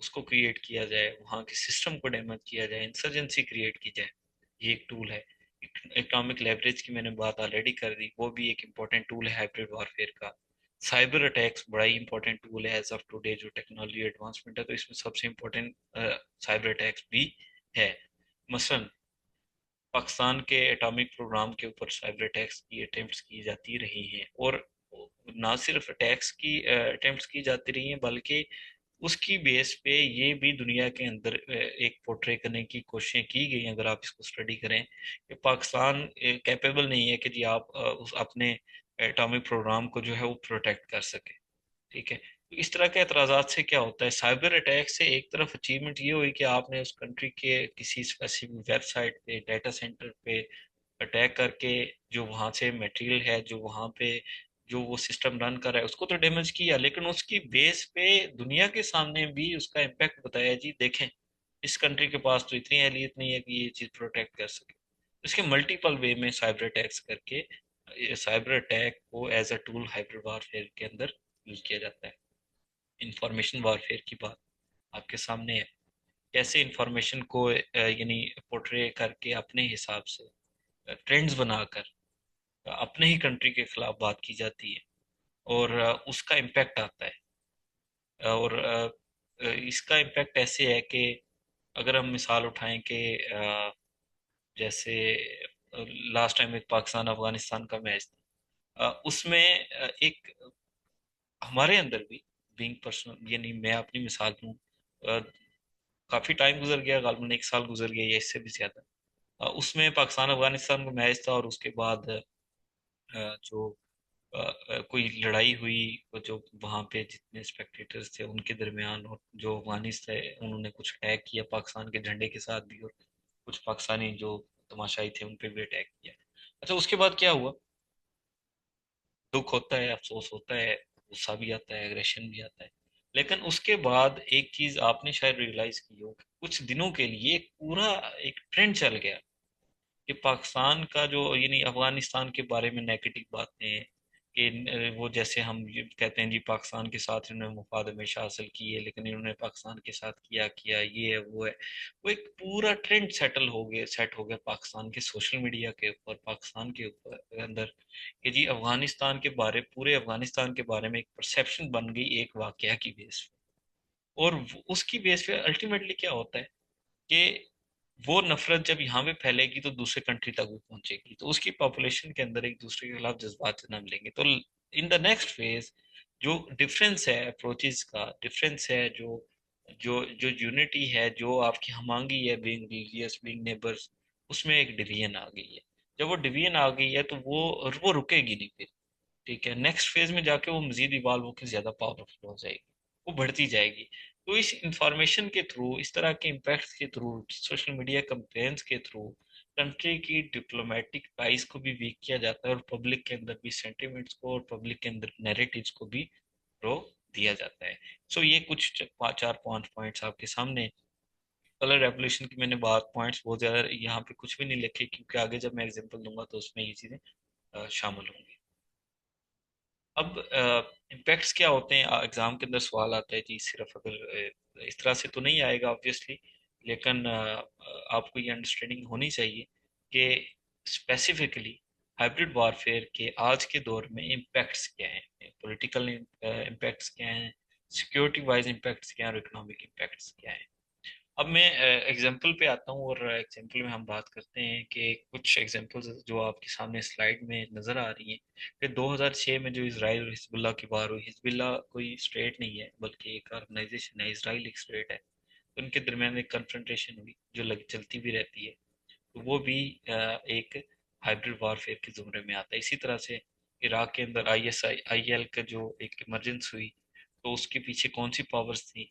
उसको क्रिएट किया जाए, वहाँ के सिस्टम को डैमेज किया जाए, इंसर्जेंसी क्रिएट की जाए, ये एक टूल है। इकोनॉमिक लेवरेज की मैंने बात ऑलरेडी कर दी, वो भी एक इम्पोर्टेंट टूल है हाइब्रिड वॉरफेयर का। साइबर अटैक्स बड़ा ही इंपॉर्टेंट टूल है एज ऑफ टुडे, जो टेक्नोलॉजी एडवांसमेंट है तो इसमें सबसे इम्पोर्टेंट साइबर अटैक्स भी है। मसलन पाकिस्तान के एटॉमिक प्रोग्राम के ऊपर साइबर अटैक्स की अटेम्प्ट्स की जाती रही हैं, और ना सिर्फ अटैक्स की अटेम्प्ट्स की जाती रही हैं, बल्कि उसकी बेस पे ये भी दुनिया के अंदर एक पोर्ट्रे करने की कोशिशें की गई। अगर आप इसको स्टडी करें कि पाकिस्तान कैपेबल नहीं है कि जी आप उस अपने एटॉमिक प्रोग्राम को जो है वो प्रोटेक्ट कर सके। ठीक है, तो इस तरह के एतराज़ात से क्या होता है, साइबर अटैक से एक तरफ अचीवमेंट ये हुई कि आपने उस कंट्री के किसी स्पेसिफिक वेबसाइट पे, डाटा सेंटर पे अटैक करके जो वहाँ से मटेरियल है, जो वहाँ पे जो वो सिस्टम रन कर रहा है उसको तो डैमेज किया, लेकिन उसकी बेस पे दुनिया के सामने भी उसका इम्पैक्ट बताया, जी देखें इस कंट्री के पास तो इतनी अहलियत नहीं है कि ये चीज़ प्रोटेक्ट कर सके। इसके मल्टीपल वे में साइबर अटैक्स करके साइबर अटैक को as a tool hybrid warfare के अंदर यूज किया जाता है। इंफॉर्मेशन वॉरफेयर की बात आपके सामने है, कैसे इंफॉर्मेशन को यानी पोर्ट्रे करके अपने हिसाब से ट्रेंड्स बनाकर अपने ही कंट्री के खिलाफ बात की जाती है, और उसका इम्पैक्ट आता है। और इसका इम्पैक्ट ऐसे है कि अगर हम मिसाल उठाएं कि जैसे लास्ट टाइम एक पाकिस्तान अफगानिस्तान का मैच था, उसमें एक हमारे अंदर भी बीइंग पर्सनल, यानी मैं अपनी मिसाल दूं, काफ़ी टाइम गुजर गया, गालबन 1 साल गुजर गया या इससे भी ज़्यादा। उसमें पाकिस्तान अफगानिस्तान का मैच था, और उसके बाद जो कोई लड़ाई हुई, वो जो वहाँ पे जितने स्पेक्टेटर्स थे उनके दरमियान, और जो अफगानिस थे उन्होंने कुछ अटैक किया पाकिस्तान के झंडे के साथ भी, और कुछ पाकिस्तानी जो तमाशाई थे उन पे भी अटैक किया। अच्छा, उसके बाद क्या हुआ? दुख होता है, अफसोस होता है, गुस्सा भी आता है, एग्रेशन भी आता है, लेकिन उसके बाद एक चीज आपने शायद रियलाइज की हो कि कुछ दिनों के लिए एक पूरा एक ट्रेंड चल गया कि पाकिस्तान का जो, यानी अफगानिस्तान के बारे में नेगेटिव बातें, कि वो जैसे हम ये कहते हैं जी पाकिस्तान के साथ इन्होंने मुफाद हमेशा हासिल की है, लेकिन इन्होंने पाकिस्तान के साथ किया किया ये है वो है। वो एक पूरा ट्रेंड सेट हो गया पाकिस्तान के सोशल मीडिया के ऊपर, पाकिस्तान के ऊपर अंदर, कि जी अफगानिस्तान के बारे, पूरे अफगानिस्तान के बारे में एक परसेप्शन बन गई एक वाकया की बेस पे। और उसकी बेस पे अल्टीमेटली क्या होता है कि वो नफरत जब यहाँ पे फैलेगी तो दूसरे कंट्री तक भी पहुंचेगी, तो उसकी पॉपुलेशन के अंदर एक दूसरे के खिलाफ जज्बात जन्म लेंगे। तो इन द नेक्स्ट फेज जो डिफरेंस है, अप्रोचेस का डिफरेंस है, जो जो जो यूनिटी है, जो आपकी हमांगी है, बीइंग रिलीजियस, बीइंग नेबर्स, उसमें एक डिवीजन आ गई है। जब वो डिवीजन आ गई है तो वो रुकेगी नहीं फिर। ठीक है, नेक्स्ट फेज में जाके वो मजीद इवाल्व होकर ज्यादा पावरफुल हो जाएगी, वो बढ़ती जाएगी। तो इस इंफॉर्मेशन के थ्रू, इस तरह के इम्पैक्ट्स के थ्रू, सोशल मीडिया कंपेन्स के थ्रू कंट्री की डिप्लोमेटिक टाइज को भी वीक किया जाता है, और पब्लिक के अंदर भी सेंटिमेंट्स को और पब्लिक के अंदर नैरेटिव्स को भी रो दिया जाता है। सो ये कुछ 4-5 पॉइंट्स आपके सामने। कलर रेवोल्यूशन की मैंने बात पॉइंट्स बहुत ज्यादा यहाँ पे कुछ भी नहीं लिखे, क्योंकि आगे जब मैं एग्जांपल दूंगा तो उसमें ये चीजें शामिल होंगी। अब इम्पैक्ट्स क्या होते हैं, एग्जाम के अंदर सवाल आता है जी, सिर्फ अगर इस तरह से तो नहीं आएगा ऑब्वियसली, लेकिन आपको ये अंडरस्टैंडिंग होनी चाहिए कि स्पेसिफिकली हाइब्रिड वॉरफेयर के आज के दौर में इम्पैक्ट्स क्या हैं, पॉलिटिकल इम्पैक्ट्स क्या हैं, सिक्योरिटी वाइज इम्पैक्ट्स क्या हैं, और इकोनॉमिक इम्पैक्ट्स क्या हैं। अब मैं एग्जाम्पल पे आता हूँ, और एग्जाम्पल में हम बात करते हैं कि कुछ एग्जाम्पल्स जो आपके सामने स्लाइड में नज़र आ रही हैं, कि 2006 में जो इसराइल और हिजबुल्लाह की वार हुई, हिजबुल्लाह कोई स्टेट नहीं है बल्कि एक ऑर्गेनाइजेशन है, इसराइल एक स्टेट है, तो उनके दरमियान एक कन्फ्रंटेशन हुई जो चलती भी रहती है। तो वो भी एक हाइब्रिड वारफेयर के जुमरे में आता है। इसी तरह से इराक के अंदर आईएल का जो एक इमरजेंसी हुई, तो उसके पीछे कौन सी पावर्स थी,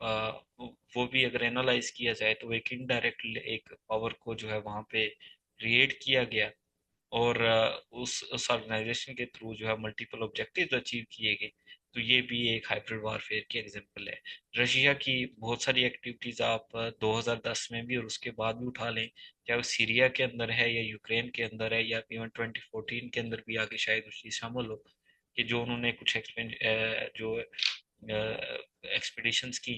वो भी अगर एनालाइज किया जाए तो एक इनडायरेक्ट एक पावर को जो है वहाँ पे क्रिएट किया गया, और उस ऑर्गेनाइजेशन के थ्रू जो है मल्टीपल ऑब्जेक्टिव्स अचीव किए गए। तो ये भी एक हाइब्रिड वारफेयर की एग्जांपल है। रशिया की बहुत सारी एक्टिविटीज आप 2010 में भी और उसके बाद भी उठा लें, चाहे वो सीरिया के अंदर है या यूक्रेन के अंदर है या इवन 2014 के अंदर भी आगे शायद उस चीज शामिल हो, कि जो उन्होंने कुछ जो एक्सपीडिशंस की,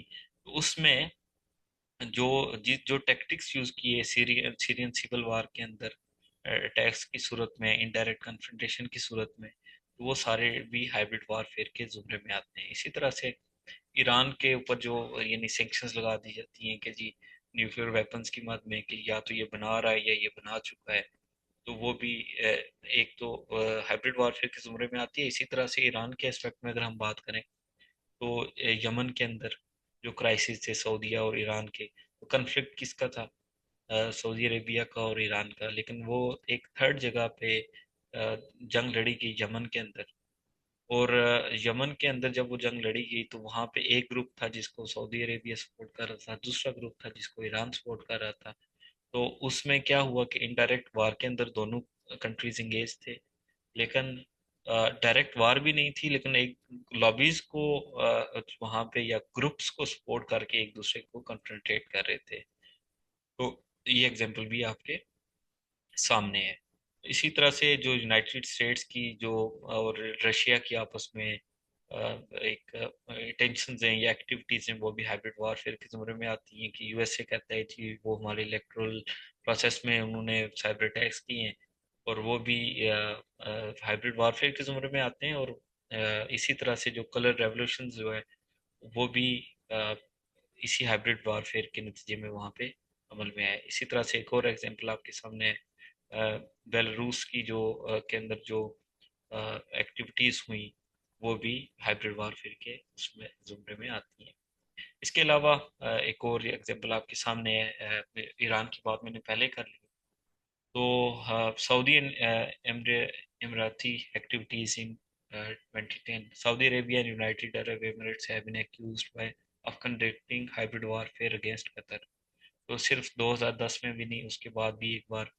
तो उसमें जो जो टैक्टिक्स यूज किए सीरियन सीरियन सिविल वार के अंदर, अटैक्स की सूरत में, इनडायरेक्ट कन्फ्रंटेशन की सूरत में, तो वो सारे भी हाइब्रिड वारफेयर के जुमरे में आते हैं। इसी तरह से ईरान के ऊपर जो यानी सैंक्शंस लगा दी जाती हैं कि जी न्यूक्लियर वेपन्स की मद में, कि या तो ये बना रहा है या ये बना चुका है, तो वो भी एक तो हाइब्रिड वारफेयर के जुमरे में आती है। इसी तरह से ईरान के एस्पेक्ट में अगर हम बात करें, तो यमन के अंदर जो क्राइसिस थे सऊदीया और ईरान के, तो कन्फ्लिक्ट किसका था, सऊदी अरेबिया का और ईरान का, लेकिन वो एक थर्ड जगह पे जंग लड़ी गई यमन के अंदर। और यमन के अंदर जब वो जंग लड़ी गई, तो वहां पे एक ग्रुप था जिसको सऊदी अरेबिया सपोर्ट कर रहा था, दूसरा ग्रुप था जिसको ईरान सपोर्ट कर रहा था। तो उसमें क्या हुआ कि इनडायरेक्ट वार के अंदर दोनों कंट्रीज इंगेज थे, लेकिन डायरेक्ट वार भी नहीं थी, लेकिन एक लॉबीज को वहां पे या ग्रुप्स को सपोर्ट करके एक दूसरे को कन्फ्रंटेट कर रहे थे। तो ये एग्जांपल भी आपके सामने है। इसी तरह से जो यूनाइटेड स्टेट्स की जो और रशिया की आपस में एक टेंशन हैं या एक्टिविटीज हैं, वो भी हाइब्रिड वॉरफेयर के ज़मरे में आती हैं, कि यूएसए कहता है कि वो हमारे इलेक्टोरल प्रोसेस में उन्होंने साइबर अटैक्स किए हैं, और वो भी हाइब्रिड वॉरफेयर के ज़मरे में आते हैं। और इसी तरह से जो कलर रेवोल्यूशन जो है, वो भी अ, इसी हाइब्रिड वॉरफेयर के नतीजे में वहाँ पे अमल में आए। इसी तरह से एक और एग्जांपल आपके सामने है, बेलारूस की जो के अंदर जो एक्टिविटीज हुई, वो भी हाइब्रिड वॉरफेयर के उसमें जुमरे में आती हैं। इसके अलावा एक और एग्जांपल आपके सामने है, ईरान की बात मैंने पहले कर ली, तो Saudi Emirati activities in 2010, Saudi Arabia and United Arab Emirates have been accused by of conducting hybrid warfare against Qatar। तो सिर्फ 2010 में भी नहीं, उसके बाद भी एक बार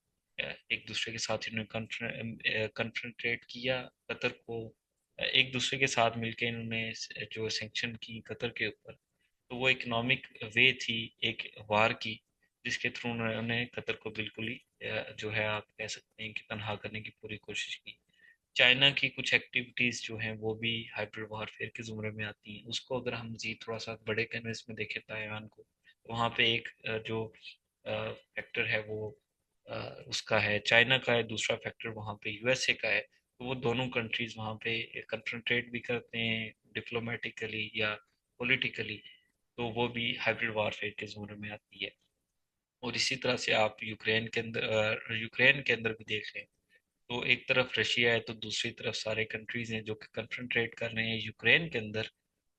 एक दूसरे के साथ इन्होंने कन्फ्रंटेट किया कतर को, एक दूसरे के साथ मिलकर इन्होंने जो सैंक्शन की कतर के ऊपर, तो वो इकोनॉमिक वे थी एक वार की, जिसके थ्रू उन्होंने कतर को बिल्कुल ही जो है आप कह सकते हैं कि तनहा करने की पूरी कोशिश की। चाइना की कुछ एक्टिविटीज जो हैं वो भी हाइब्रिड वारफेयर के जुमरे में आती हैं। उसको अगर हम जी थोड़ा सा बड़े कैनवस में देखें ताइवान को, तो वहाँ पे एक जो फैक्टर है वो अ, उसका है चाइना का है, दूसरा फैक्टर वहाँ पे यूएसए का है। तो वो दोनों कंट्रीज वहाँ पे कन्फ्रंटेट भी करते हैं डिप्लोमेटिकली या पॉलिटिकली, तो वो भी हाइब्रिड वारफेयर के जोन में आती है। और इसी तरह से आप यूक्रेन के अंदर भी देख लें, तो एक तरफ रशिया है तो दूसरी तरफ सारे कंट्रीज हैं जो कि कन्फ्रंट्रेट कर रहे हैं यूक्रेन के अंदर,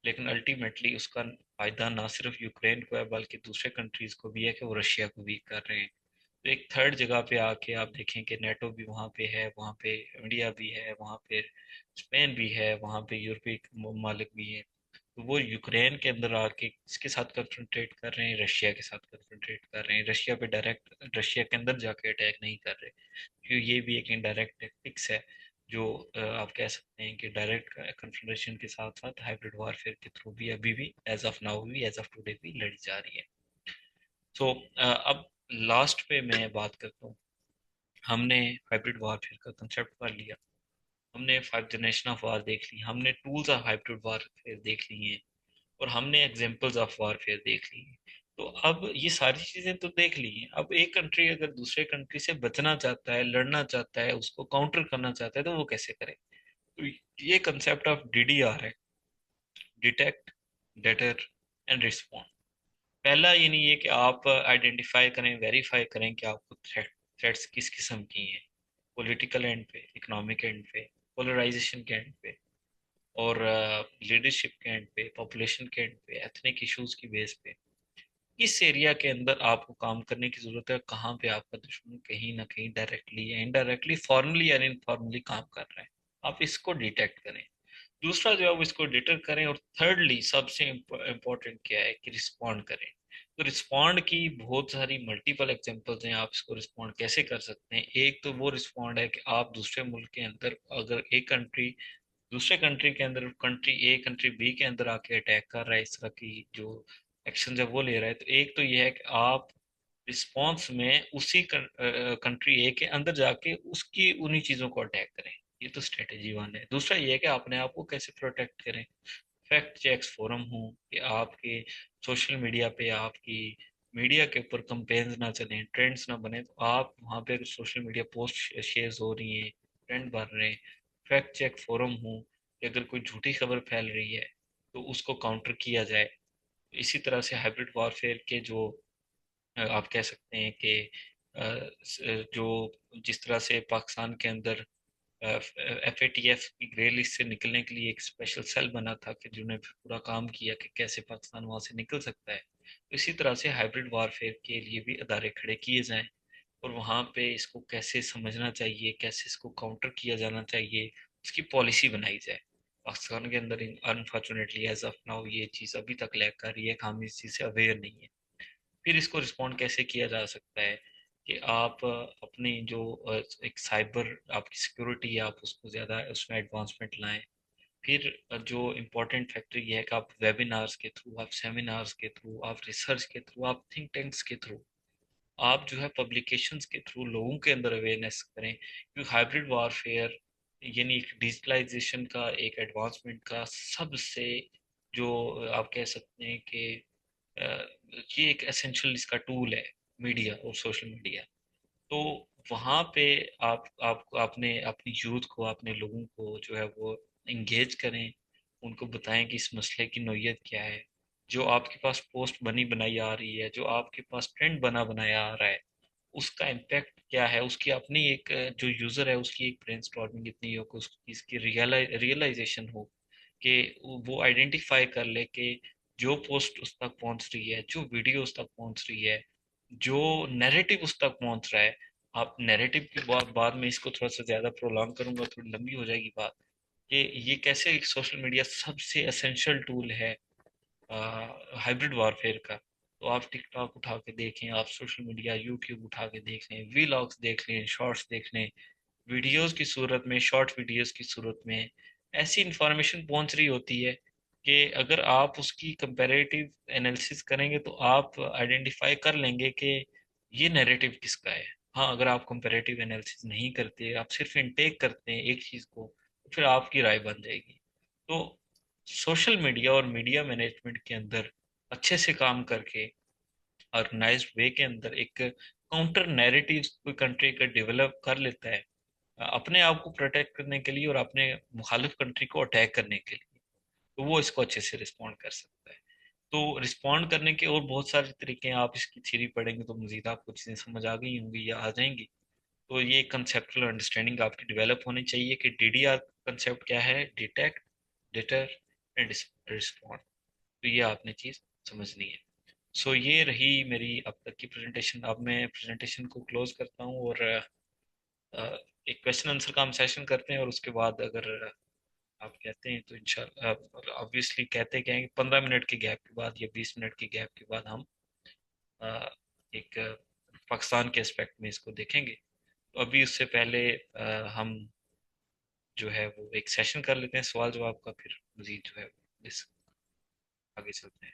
लेकिन अल्टीमेटली उसका फायदा ना सिर्फ यूक्रेन को है बल्कि दूसरे कंट्रीज को भी है कि वो रशिया को वीक कर रहे हैं। तो एक थर्ड जगह पे आके आप देखें कि नेटो भी वहाँ पे है, वहाँ पे इंडिया भी है, वहाँ पे स्पेन भी है, वहाँ पे यूरोपीय ममालिक भी है। तो वो यूक्रेन के अंदर आके किसके साथ कन्फ्रंट्रेट कर रहे हैं, रशिया के साथ कन्फ्रंट्रेट कर रहे हैं। रशिया पे डायरेक्ट रशिया के अंदर जाके अटैक नहीं कर रहे, क्योंकि ये भी एक इनडायरेक्ट टैक्टिक्स है जो आप कह सकते हैं कि डायरेक्ट कन्फ्रंटेशन के साथ साथ हाइब्रिड वॉरफेयर के थ्रू भी अभी भी एज ऑफ नाउ भी एज ऑफ टुडे भी लड़ी जा रही है। सो अब लास्ट पे मैं बात करता हूँ। हमने हाइब्रिड वॉरफेयर का कंसेप्ट पढ़ लिया, हमने फाइव जनरेशन ऑफ वार देख ली, हमने टूल्स ऑफ हाइब्रिड वॉरफेयर देख ली हैं, और हमने एग्जांपल्स ऑफ वॉरफेयर देख ली हैं। तो अब ये सारी चीजें तो देख ली हैं, अब एक कंट्री अगर दूसरे कंट्री से बचना चाहता है, लड़ना चाहता है, उसको काउंटर करना चाहता है, तो वो कैसे करे। तो ये कंसेप्ट ऑफ डीडीआर है, डिटेक्ट, डेटर एंड रिस्पॉन्ड। पहला ये नहीं है कि आप आइडेंटिफाई करें, वेरीफाई करें कि आपको थ्रेट्स किस किस्म की हैं, पॉलिटिकल एंड पे, इकोनॉमिक एंड पे, पोलराइजेशन के एंड पे, और लीडरशिप के एंड पे, पॉपुलेशन के एंड पे, एथनिक इश्यूज की बेस पे। किस एरिया के अंदर आपको काम करने की जरूरत है, कहाँ पे आपका दुश्मन कहीं ना कहीं डायरेक्टली या इनडायरेक्टली, फॉर्मली या इनफॉर्मली काम कर रहा है। आप इसको डिटेक्ट करें। दूसरा जो है वो इसको डिटर करें। और थर्डली सबसे इम्पोर्टेंट क्या है कि रिस्पॉन्ड करें। तो रिस्पॉन्ड की बहुत सारी मल्टीपल एग्जांपल्स हैं, आप इसको रिस्पॉन्ड कैसे कर सकते हैं। एक तो वो रिस्पॉन्ड है कि आप दूसरे मुल्क के अंदर, अगर एक कंट्री दूसरे कंट्री के अंदर, कंट्री ए कंट्री बी के अंदर आके अटैक कर रहा है, इस तरह की जो एक्शन है वो ले रहा है, तो एक तो ये है कि आप रिस्पॉन्स में उसी कंट्री ए के अंदर जाके उसकी उन्हीं चीज़ों को अटैक करें। ये तो स्ट्रेटेजी वन है। दूसरा ये है कि अपने आप को कैसे प्रोटेक्ट करें। फैक्ट चेक्स फोरम हो कि आपके सोशल मीडिया पे आपकी मीडिया के ऊपर कंपेन्स ना चलें, ट्रेंड्स ना बने, तो आप वहाँ पे अगर सोशल मीडिया पोस्ट शेयर हो रही हैं, ट्रेंड बन रहे हैं, फैक्ट चेक फोरम हो कि अगर कोई झूठी खबर फैल रही है तो उसको काउंटर किया जाए। इसी तरह से हाइब्रिड वॉरफेयर के जो आप कह सकते हैं कि जो जिस तरह से पाकिस्तान के अंदर FATF की ग्रे लिस्ट से निकलने के लिए एक स्पेशल सेल बना था कि जिन्होंने फिर पूरा काम किया कि कैसे पाकिस्तान वहां से निकल सकता है, तो इसी तरह से हाइब्रिड वारफेयर के लिए भी अदारे खड़े किए जाएं। और वहाँ पे इसको कैसे समझना चाहिए, कैसे इसको काउंटर किया जाना चाहिए, उसकी पॉलिसी बनाई जाए। पाकिस्तान के अंदर अनफॉर्चुनेटली एज ऑफ नाउ ये चीज़ अभी तक लैग कर रही है कि हम इस चीज़ से अवेयर नहीं है। फिर इसको रिस्पॉन्ड कैसे किया जा सकता है कि आप अपनी जो एक साइबर आपकी सिक्योरिटी है, आप उसको ज़्यादा उसमें एडवांसमेंट लाएं। फिर जो इम्पोर्टेंट फैक्टर ये है कि आप वेबिनार्स के थ्रू, आप सेमिनार्स के थ्रू, आप रिसर्च के थ्रू, आप थिंक टैंक्स के थ्रू, आप जो है पब्लिकेशंस के थ्रू लोगों के अंदर अवेयरनेस करें। क्योंकि हाइब्रिड वारफेयर यानी एक डिजिटलाइजेशन का, एक एडवांसमेंट का सबसे जो आप कह सकते हैं कि अ, ये एक एसेंशियल इसका टूल है, मीडिया और सोशल मीडिया। तो वहाँ पे आप आपने अपनी यूथ को, अपने लोगों को जो है वो इंगेज करें, उनको बताएं कि इस मसले की नौयत क्या है, जो आपके पास पोस्ट बनी बनाई आ रही है, जो आपके पास ट्रेंड बना बनाया आ रहा है, उसका इम्पैक्ट क्या है, उसकी अपनी एक जो यूज़र है उसकी एक ब्रेनस्टॉर्मिंग इतनी हो कि उसकी इसकी रियलाइजेशन हो कि वो आइडेंटिफाई कर ले कि जो पोस्ट उस तक पहुंच रही है, जो वीडियो उस तक पहुंच रही है, जो नैरेटिव उस तक पहुंच रहा है। आप नैरेटिव की बाद में इसको थोड़ा सा ज़्यादा प्रोलॉन्ग करूंगा, थोड़ी लंबी हो जाएगी बात, कि ये कैसे एक सोशल मीडिया सबसे एसेंशियल टूल है हाइब्रिड वॉरफेयर का। तो आप टिकटॉक उठा के देखें, आप सोशल मीडिया यूट्यूब उठा के देख लें, वीलॉग्स देख लें, शॉर्ट्स देख लें, वीडियोस की सूरत में, शॉर्ट वीडियोस की सूरत में ऐसी इंफॉर्मेशन पहुंच रही होती है कि अगर आप उसकी कंपैरेटिव एनालिसिस करेंगे तो आप आइडेंटिफाई कर लेंगे कि ये नैरेटिव किसका है। हाँ, अगर आप कंपैरेटिव एनालिसिस नहीं करते, आप सिर्फ इनटेक करते हैं एक चीज़ को, तो फिर आपकी राय बन जाएगी। तो सोशल मीडिया और मीडिया मैनेजमेंट के अंदर अच्छे से काम करके, ऑर्गेनाइज्ड वे के अंदर एक काउंटर नैरेटिव कोई कंट्री का डेवलप कर लेता है अपने आप को प्रोटेक्ट करने के लिए और अपने मुखालिफ कंट्री को अटैक करने के लिए, तो वो इसको अच्छे से रिस्पॉन्ड कर सकता है। तो रिस्पॉन्ड करने के और बहुत सारे तरीके हैं, आप इसकी थ्योरी पढ़ेंगे तो मजीद आपको चीज़ें समझ आ गई होंगी या आ जाएंगी। तो ये कंसेप्चुअल अंडरस्टैंडिंग आपकी डेवलप होनी चाहिए कि DDR कंसेप्ट क्या है, डिटेक्ट, डिटर एंड रिस्पॉन्ड। तो ये आपने चीज़ समझनी है। सो ये रही मेरी अब तक की प्रेजेंटेशन। अब मैं प्रेजेंटेशन को क्लोज करता हूँ और एक क्वेश्चन आंसर का हम सेशन करते हैं, और उसके बाद अगर आप कहते हैं तो इंशाल्लाह, ऑब्वियसली कहते क्या है कि 15 मिनट के गैप के बाद या 20 मिनट के गैप के बाद हम अ, एक पाकिस्तान के एस्पेक्ट में इसको देखेंगे। तो अभी उससे पहले हम जो है वो एक सेशन कर लेते हैं सवाल जवाब का, फिर मजीद जो है इस आगे चलते हैं।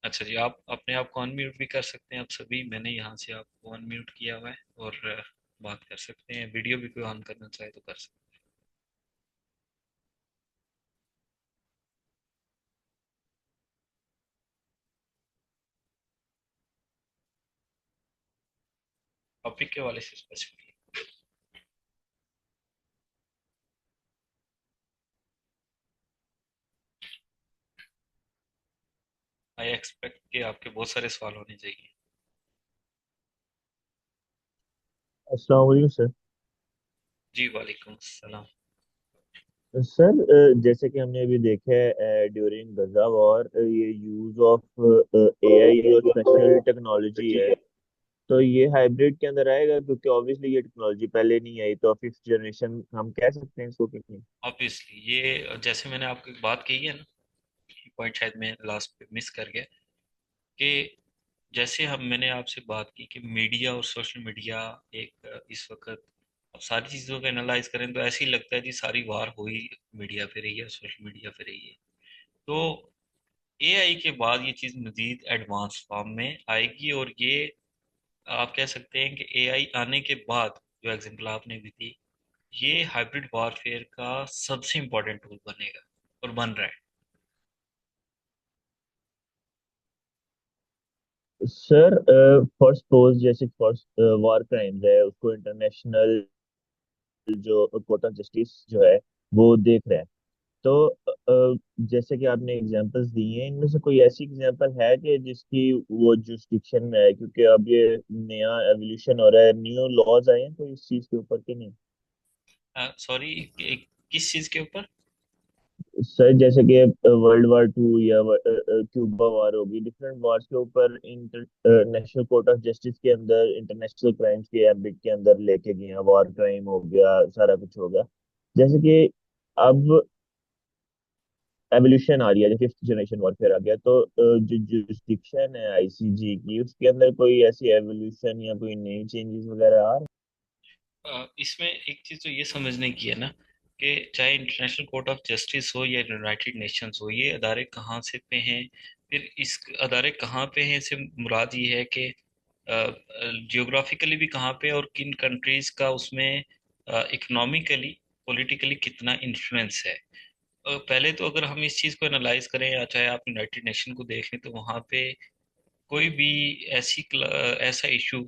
अच्छा जी, आप अपने आप को अनम्यूट भी कर सकते हैं। आप सभी, मैंने यहाँ से आपको अनम्यूट किया हुआ है, और बात कर सकते हैं। वीडियो भी कोई ऑन करना चाहे तो कर सकते हैं टॉपिक के वाले से स्पेसिफिकली। आई एक्सपेक्ट कि आपके बहुत सारे सवाल होने चाहिए। अस्सलाम वालेकुम सर। जी वालेकुम अस्सलाम। सर, जैसे कि हमने अभी देखा है ड्यूरिंग गजा वॉर ये यूज ऑफ एआई और स्पेशल टेक्नोलॉजी है। तो ये हाइब्रिड के अंदर आएगा, क्योंकि ऑब्वियसली ये टेक्नोलॉजी पहले नहीं आई, तो फिफ्थ जनरेशन हम कह सकते हैं इसको कितनी। ऑब्वियसली ये जैसे मैंने आपको एक बात कही है ना, पॉइंट शायद मैं लास्ट पे मिस कर गया कि जैसे हम मैंने आपसे बात की कि मीडिया और सोशल मीडिया एक इस वक्त अब सारी चीज़ों को एनालाइज करें तो ऐसे ही लगता है जी सारी वार हो ही मीडिया पे रही है, सोशल मीडिया पे रही है। तो एआई के बाद ये चीज़ मजीद एडवांस फॉर्म में आएगी, और ये आप कह सकते हैं कि एआई आने के बाद जो एग्जांपल आपने भी दी, ये हाइब्रिड वॉरफेयर का सबसे इम्पोर्टेंट टूल बनेगा और बन रहा है। सर, फॉर सपोज जैसे फॉर वॉर क्राइम्स है, उसको इंटरनेशनल जो कोर्ट ऑफ जस्टिस जो है वो देख रहा है। तो जैसे कि आपने एग्जांपल्स दिए हैं, इनमें से कोई ऐसी एग्जांपल है कि जिसकी वो जुरिस्डिक्शन में है, क्योंकि अब ये नया एवोल्यूशन हो रहा है, न्यू लॉज आए हैं तो इस चीज के ऊपर कि नहीं। सॉरी, किस चीज़ के ऊपर? सर, जैसे कि वर्ल्ड वार 2 या क्यूबा वार होगी, डिफरेंट वार्स के ऊपर इंटरनेशनल कोर्ट ऑफ जस्टिस के अंदर इंटरनेशनल क्राइम्स के एम्बिट के अंदर लेके गए हैं, वॉर क्राइम हो गया, सारा कुछ हो गया। जैसे कि अब एवोल्यूशन आ रही है, जो फिफ्थ जनरेशन वॉरफेयर आ गया, तो जो जुरिस्डिक्शन है आईसीजी की, उसके अंदर कोई ऐसी एवोल्यूशन या कोई नई चेंजेस वगैरह आ रही इसमें एक चीज़ तो ये समझने की है ना कि चाहे इंटरनेशनल कोर्ट ऑफ जस्टिस हो या यूनाइटेड नेशंस हो, ये अदारे कहाँ से पे हैं, फिर इस अदारे कहाँ पे हैं से मुराद ये है कि जियोग्राफिकली भी कहाँ पे और किन कंट्रीज का उसमें इकोनॉमिकली पॉलिटिकली कितना इन्फ्लुएंस है। पहले तो अगर हम इस चीज़ को एनालाइज करें, या चाहे आप यूनाइटेड नेशन को देख लें, तो वहाँ पे कोई भी ऐसा इशू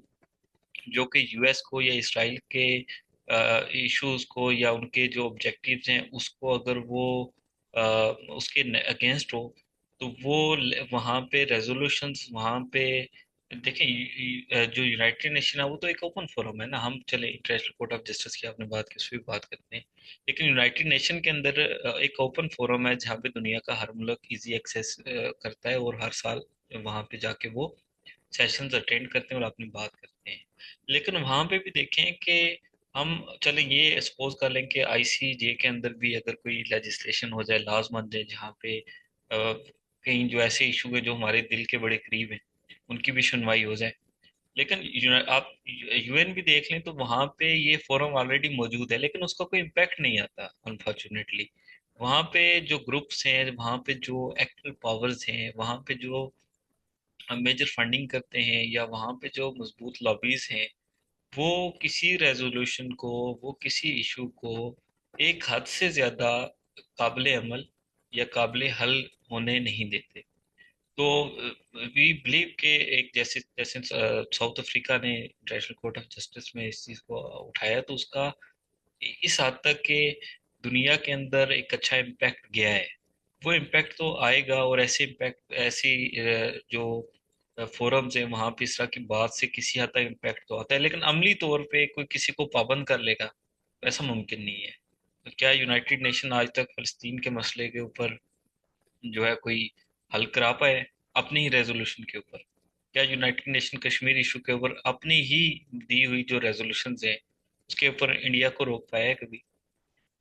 जो कि यूएस को या इसराइल के इश्यूज को या उनके जो ऑब्जेक्टिव्स हैं उसको अगर वो अ, उसके अगेंस्ट हो, तो वो वहाँ पे रेजोल्यूशंस वहाँ पे देखें। जो यूनाइटेड नेशन है वो तो एक ओपन फोरम है ना, हम चले इंटरनेशनल कोर्ट ऑफ जस्टिस की आपने बात की उस पर भी बात करते हैं, लेकिन यूनाइटेड नेशन के अंदर एक ओपन फोरम है जहाँ पे दुनिया का हर मुल्क इजी एक्सेस करता है, और हर साल वहाँ पे जाके वो सेशंस अटेंड करते हैं और अपनी बात करते हैं। लेकिन वहां पे भी देखें कि हम चलें ये सपोज कर लें कि आईसीजे के अंदर भी अगर कोई लेजिस्लेशन हो जाए, लॉज बन जाए, जहाँ पे कहीं जो ऐसे इशू है जो हमारे दिल के बड़े करीब हैं, उनकी भी सुनवाई हो जाए। लेकिन आप यूएन भी देख लें तो वहां पे ये फोरम ऑलरेडी मौजूद है, लेकिन उसका कोई इम्पैक्ट नहीं आता अनफॉर्चुनेटली। वहां पे जो ग्रुप्स हैं, वहां पे जो एक्टिव पावर्स हैं, वहां पे जो मेजर फंडिंग करते हैं, या वहाँ पे जो मजबूत लॉबीज हैं, वो किसी रेजोल्यूशन को, वो किसी इशू को एक हद से ज़्यादा काबिल अमल या काबिल हल होने नहीं देते। तो वी बिलीव के एक जैसे जैसे साउथ अफ्रीका ने इंटरनेशनल कोर्ट ऑफ जस्टिस में इस चीज़ को उठाया, तो उसका इस हद तक के दुनिया के अंदर एक अच्छा इम्पैक्ट गया है। वो इम्पैक्ट तो आएगा, और ऐसे इम्पैक्ट ऐसी जो फोरम्स हैं वहां पे इस तरह की बात से किसी हद तक इम्पैक्ट तो आता है, लेकिन अमली तौर पे कोई किसी को पाबंद कर लेगा ऐसा मुमकिन नहीं है। तो क्या यूनाइटेड नेशन आज तक फलस्तीन के मसले के ऊपर जो है कोई हल करा पाए अपनी ही रेजोल्यूशन के ऊपर? क्या यूनाइटेड नेशन कश्मीर इशू के ऊपर अपनी ही दी हुई जो रेजोल्यूशंस हैं उसके ऊपर इंडिया को रोक पाया है कभी?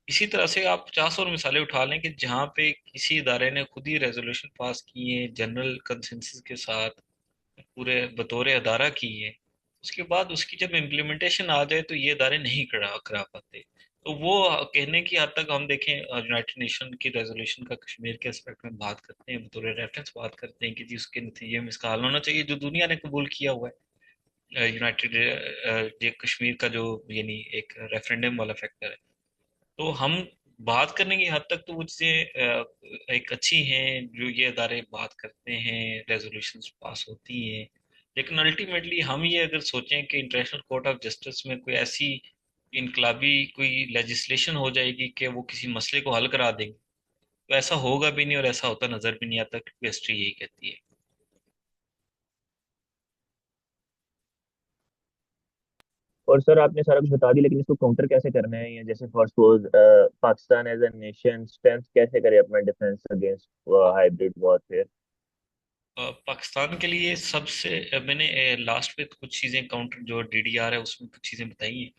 इसी तरह से आप 50 और मिसालें उठा लें कि जहाँ पे किसी इदारे ने खुद ही रेजोल्यूशन पास किए जनरल कंसेंसस के साथ, पूरे बतौर अदारा की है, उसके बाद उसकी जब इम्प्लीमेंटेशन आ जाए तो ये इदारे नहीं करा करा पाते। तो वो कहने की हद तक हम देखें, यूनाइटेड नेशन की रेजोल्यूशन का कश्मीर के एस्पेक्ट में बात करते हैं, बतौर रेफरेंस बात करते हैं कि जी उसके नतीजे में इसका हल होना चाहिए जो दुनिया ने कबूल किया हुआ है। यूनाइटेड ये कश्मीर का जो यानी एक रेफरेंडम वाला फैक्टर है, तो हम बात करने की हद तक तो वो चीज़ें एक अच्छी हैं जो ये अदारे बात करते हैं, रेजोल्यूशंस पास होती हैं। लेकिन अल्टीमेटली हम ये अगर सोचें कि इंटरनेशनल कोर्ट ऑफ जस्टिस में कोई ऐसी इनकलाबी कोई लेजिस्लेशन हो जाएगी कि वो किसी मसले को हल करा देंगे, तो ऐसा होगा भी नहीं और ऐसा होता नजर भी नहीं आता, क्योंकि हिस्ट्री यही कहती है। और सर आपने सारा कुछ बता दी, लेकिन इसको काउंटर कैसे करना है? या जैसे for suppose Pakistan as a nation strength कैसे करे अपना defence against hybrid warfare? Pakistan के लिए सबसे मैंने लास्ट पे कुछ चीज़ें काउंटर जो डीडीआर है उसमें कुछ चीज़ें बताई हैं।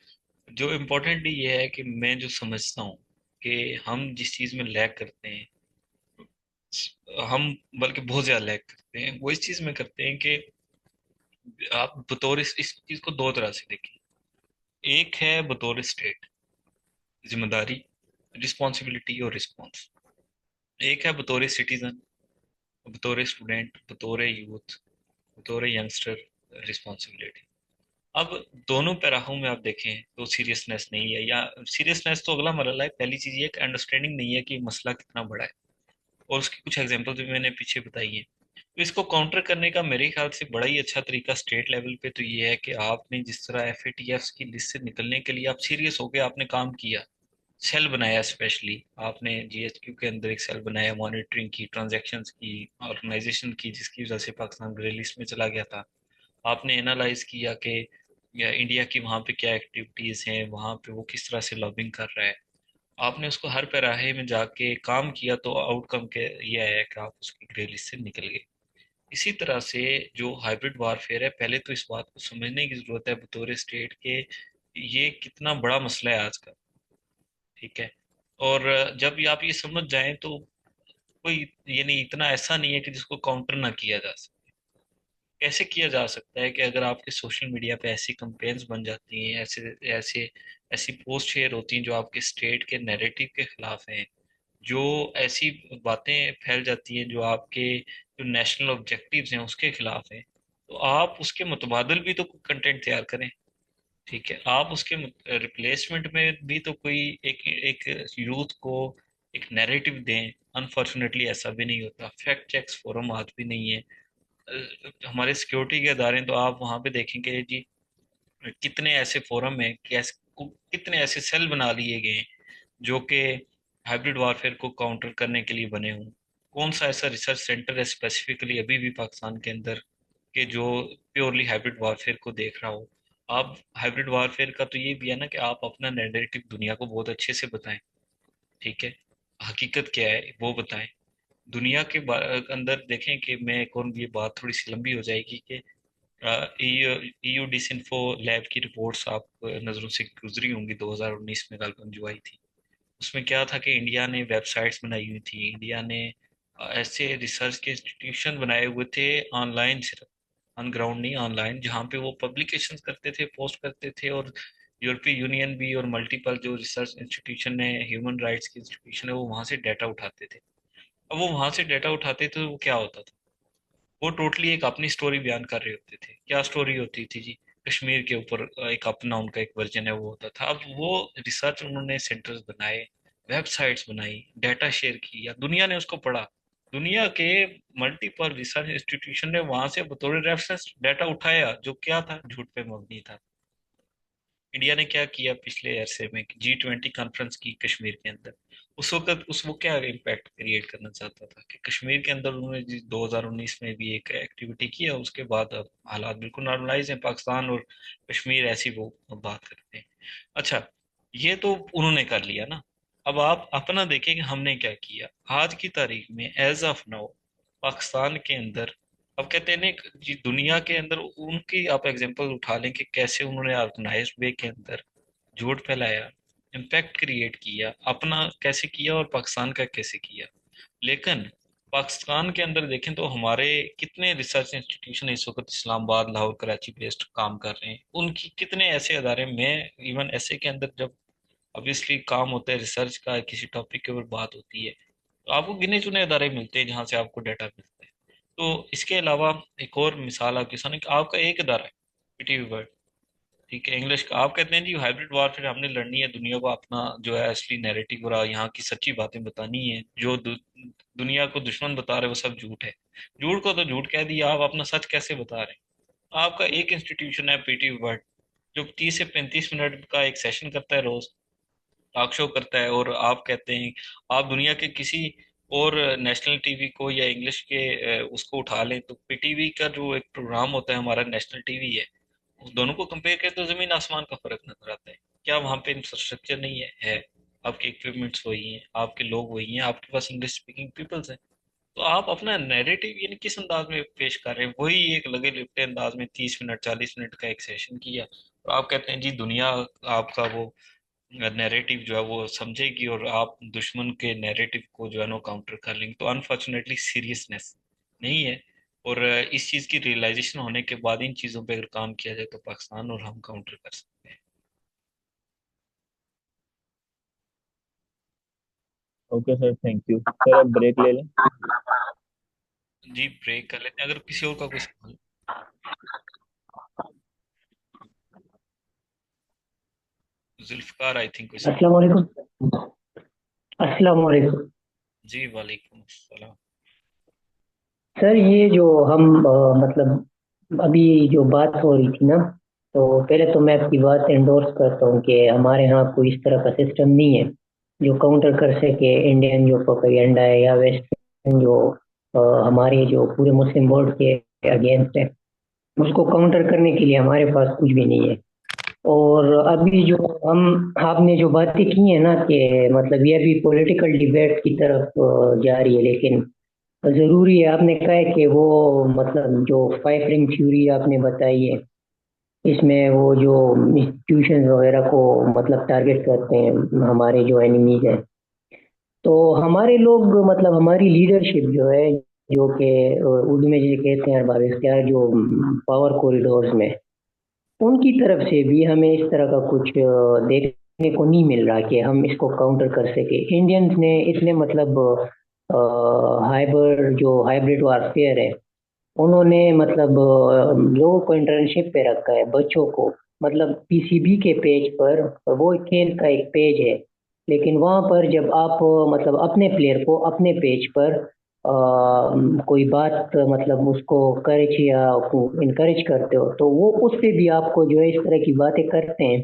जो इम्पोर्टेंट ये है कि मैं जो समझता हूँ कि हम जिस चीज़ में लैग करते हैं, हम बल्कि बहुत ज़्यादा लैग करते हैं, वो इस चीज़ में करते हैं कि आप बतौर इस चीज़ को दो तरह से देखें। एक है बतौर स्टेट, जिम्मेदारी, रिस्पॉन्सिबिलिटी और रिस्पॉन्स। एक है बतौर सिटीजन, बतौर स्टूडेंट, बतौर यूथ, बतौर यंगस्टर, रिस्पॉन्सिबिलिटी। अब दोनों पैराहों में आप देखें तो सीरियसनेस नहीं है, या सीरियसनेस तो अगला मरहला है। पहली चीज ये कि अंडरस्टैंडिंग नहीं है कि मसला कितना बड़ा है, और उसकी कुछ एग्जांपल भी मैंने पीछे बताई हैं। तो इसको काउंटर करने का मेरे ख्याल से बड़ा ही अच्छा तरीका स्टेट लेवल पे तो ये है कि आपने जिस तरह एफ की लिस्ट से निकलने के लिए आप सीरियस हो गए, आपने काम किया, सेल बनाया, स्पेशली आपने जीएचक्यू के अंदर एक सेल बनाया, मॉनिटरिंग की, ट्रांजैक्शंस की, ऑर्गेनाइजेशन की, जिसकी वजह से पाकिस्तान ग्रे लिस्ट में चला गया था। आपने एनालाइज किया कि या इंडिया की वहाँ पे क्या एक्टिविटीज हैं, वहाँ पे वो किस तरह से लॉबिंग कर रहा है। आपने उसको हर पैराहे में जाके काम किया, तो आउटकम के ये आया कि आप उसकी ग्रे लिस्ट से निकल गए। इसी तरह से जो हाइब्रिड वारफेयर है, पहले तो इस बात को समझने की जरूरत है बतौर स्टेट के ये कितना बड़ा मसला है आज का। ठीक है। और जब ये आप ये समझ जाएं तो कोई ये नहीं, इतना ऐसा नहीं है कि जिसको काउंटर ना किया जा सके। कैसे किया जा सकता है कि अगर आपके सोशल मीडिया पे ऐसी कंपेन्स बन जाती हैं, ऐसे ऐसे ऐसी पोस्ट शेयर होती हैं जो आपके स्टेट के नैरेटिव के खिलाफ हैं, जो ऐसी बातें फैल जाती हैं जो आपके जो नेशनल ऑब्जेक्टिव्स हैं उसके खिलाफ हैं, तो आप उसके मुतबादल भी तो कंटेंट तैयार करें। ठीक है, आप उसके रिप्लेसमेंट में भी तो कोई एक एक यूथ को एक नैरेटिव दें। अनफॉर्चुनेटली ऐसा भी नहीं होता, फैक्ट चेक्स फोरम आज भी नहीं है। हमारे सिक्योरिटी के अदारे, तो आप वहां पे देखेंगे जी कितने ऐसे फोरम हैं, कितने ऐसे सेल बना लिए गए हैं जो कि हाइब्रिड वारफेयर को काउंटर करने के लिए बने हों। कौन सा ऐसा रिसर्च सेंटर है स्पेसिफिकली अभी भी पाकिस्तान के अंदर कि जो प्योरली हाइब्रिड वॉरफेयर को देख रहा हो? आप हाइब्रिड वॉरफेयर का तो ये भी है ना कि आप अपना नैरेटिव दुनिया को बहुत अच्छे से बताएं। ठीक है, हकीकत क्या है वो बताएं। दुनिया के अंदर देखें कि मैं कौन, ये बात थोड़ी सी लंबी हो जाएगी कि ईयू डिसइंफो लैब की रिपोर्ट्स आप नज़रों से गुजरी होंगी 2019 में गालकन जो आई थी। उसमें क्या था कि इंडिया ने वेबसाइट्स बनाई हुई थी, इंडिया ने ऐसे रिसर्च के इंस्टीट्यूशन बनाए हुए थे, ऑनलाइन सिर्फ, ऑन ग्राउंड नहीं, ऑनलाइन, जहाँ पे वो पब्लिकेशंस करते थे, पोस्ट करते थे। और यूरोपीय यूनियन भी और मल्टीपल जो रिसर्च इंस्टीट्यूशन है, ह्यूमन राइट्स की इंस्टीट्यूशन है, वो वहाँ से डाटा उठाते थे। अब वो वहाँ से डाटा उठाते थे तो वो क्या होता था, वो टोटली एक अपनी स्टोरी बयान कर रहे होते थे। क्या स्टोरी होती थी जी? कश्मीर के ऊपर एक अपना उनका एक वर्जन है वो होता था। अब वो रिसर्च उन्होंने सेंटर्स बनाए, वेबसाइट्स बनाई, डाटा शेयर की, या दुनिया ने उसको पढ़ा। दुनिया के मल्टीपल रिसर्च इंस्टीट्यूशन ने वहां से बतौर रेफरेंस डाटा उठाया, जो क्या था, झूठ पे मबनी था। इंडिया ने क्या किया पिछले अरसे में, G20 कॉन्फ्रेंस की कश्मीर के अंदर। उस वक्त उस वो क्या इम्पैक्ट क्रिएट करना चाहता था कि कश्मीर के अंदर उन्होंने 2019 में भी एक एक्टिविटी की, और उसके बाद अब हालात बिल्कुल नॉर्मलाइज हैं, पाकिस्तान और कश्मीर ऐसी वो बात करते हैं। अच्छा, ये तो उन्होंने कर लिया ना। अब आप अपना देखें कि हमने क्या किया आज की तारीख में, एज ऑफ नाउ पाकिस्तान के अंदर। अब कहते हैं ना जी, दुनिया के अंदर उनकी आप एग्जांपल उठा लें कि कैसे उन्होंने ऑर्गेनाइज्ड वे के अंदर झूठ फैलाया, इम्पैक्ट क्रिएट किया, अपना कैसे किया और पाकिस्तान का कैसे किया। लेकिन पाकिस्तान के अंदर देखें तो हमारे कितने रिसर्च इंस्टीट्यूशन इस वक्त इस्लामाबाद, लाहौर, कराची बेस्ड काम कर रहे हैं। उनकी कितने ऐसे अदारे में, इवन ऐसे के अंदर जब ऑब्वियसली काम होता है रिसर्च का, किसी टॉपिक के ऊपर बात होती है, तो आपको गिने चुने अदारे मिलते हैं जहाँ से आपको डाटा मिलता है। तो इसके अलावा एक और मिसाल आपके सामने कि आपका एक अदारा है, पीटीवी वर्ल्ड। ठीक है, इंग्लिश का, आप कहते हैं जी हाइब्रिड वॉरफेयर हमने लड़नी है, दुनिया को अपना जो है असली नैरेटिव और यहाँ की सच्ची बातें बतानी है, जो दुनिया को दुश्मन बता रहे हैं वो सब झूठ है। झूठ को तो झूठ कह दिया, आप अपना सच कैसे बता रहे हैं? आपका एक इंस्टीट्यूशन है पीटीवी वर्ल्ड, जो 30 से 35 मिनट का एक सेशन करता है रोज, टॉक शो करता है, और आप कहते हैं आप दुनिया के किसी और नेशनल टीवी को या इंग्लिश के उसको उठा लें, तो पीटीवी का जो एक प्रोग्राम होता है, हमारा नेशनल टीवी है, दोनों को कंपेयर करें तो जमीन आसमान का फर्क नजर आता है। क्या वहां पे इंफ्रास्ट्रक्चर नहीं है? आपके इक्विपमेंट्स वही हैं, आपके लोग वही हैं, आपके पास इंग्लिश स्पीकिंग पीपल्स हैं। तो आप अपना नैरेटिव यानी किस अंदाज में पेश कर रहे हैं? वही एक लगे लिपटे अंदाज में 30 मिनट 40 मिनट का एक सेशन किया और आप कहते हैं जी दुनिया आपका वो नैरेटिव जो है वो समझेगी और आप दुश्मन के नैरेटिव को जो है ना काउंटर कर लेंगे। तो अनफॉर्चुनेटली सीरियसनेस नहीं है। और इस चीज़ की रियलाइजेशन होने के बाद इन चीज़ों पे अगर काम किया जाए तो पाकिस्तान और हम काउंटर कर सकते हैं। Okay sir, thank you sir, अब ब्रेक ले लें। जी ब्रेक कर लेते हैं अगर किसी और का कोई सवाल। जुल्फकार आई थिंक कोई सवाल। अस्सलाम वालेकुम। अस्सलाम वालेकुम। जी वालेकुम अस्सलाम। सर ये जो हम मतलब अभी जो बात हो रही थी ना, तो पहले तो मैं आपकी बात एंडोर्स करता हूँ कि हमारे यहाँ कोई इस तरह का सिस्टम नहीं है जो काउंटर कर सके इंडियन जो प्रोपेगेंडा है या वेस्टर्न जो हमारे जो पूरे मुस्लिम वर्ल्ड के अगेंस्ट है, उसको काउंटर करने के लिए हमारे पास कुछ भी नहीं है। और अभी जो हम आपने जो बातें की है ना कि मतलब ये अभी पॉलिटिकल डिबेट की तरफ जा रही है, लेकिन जरूरी है। आपने कहा है कि वो मतलब जो फाइव रिंग थ्योरी आपने बताई है, इसमें वो जो इंस्टीट्यूशन वगैरह को मतलब टारगेट करते हैं हमारे जो एनिमीज हैं, तो हमारे लोग मतलब हमारी लीडरशिप जो है, जो कि उर्दू में जिसे कहते हैं अरबाब इख्तियार, जो पावर कॉरिडोर्स में, उनकी तरफ से भी हमें इस तरह का कुछ देखने को नहीं मिल रहा कि हम इसको काउंटर कर सके। इंडियंस ने इतने मतलब हाइब्रिड वारफेयर है, उन्होंने मतलब लोगों को इंटर्नशिप पे रखा है, बच्चों को। मतलब पीसीबी के पेज पर, वो खेल का एक पेज है, लेकिन वहां पर जब आप मतलब अपने प्लेयर को अपने पेज पर कोई बात मतलब उसको करेज या इनकरेज करते हो, तो वो उस पे भी आपको जो है इस तरह की बातें करते हैं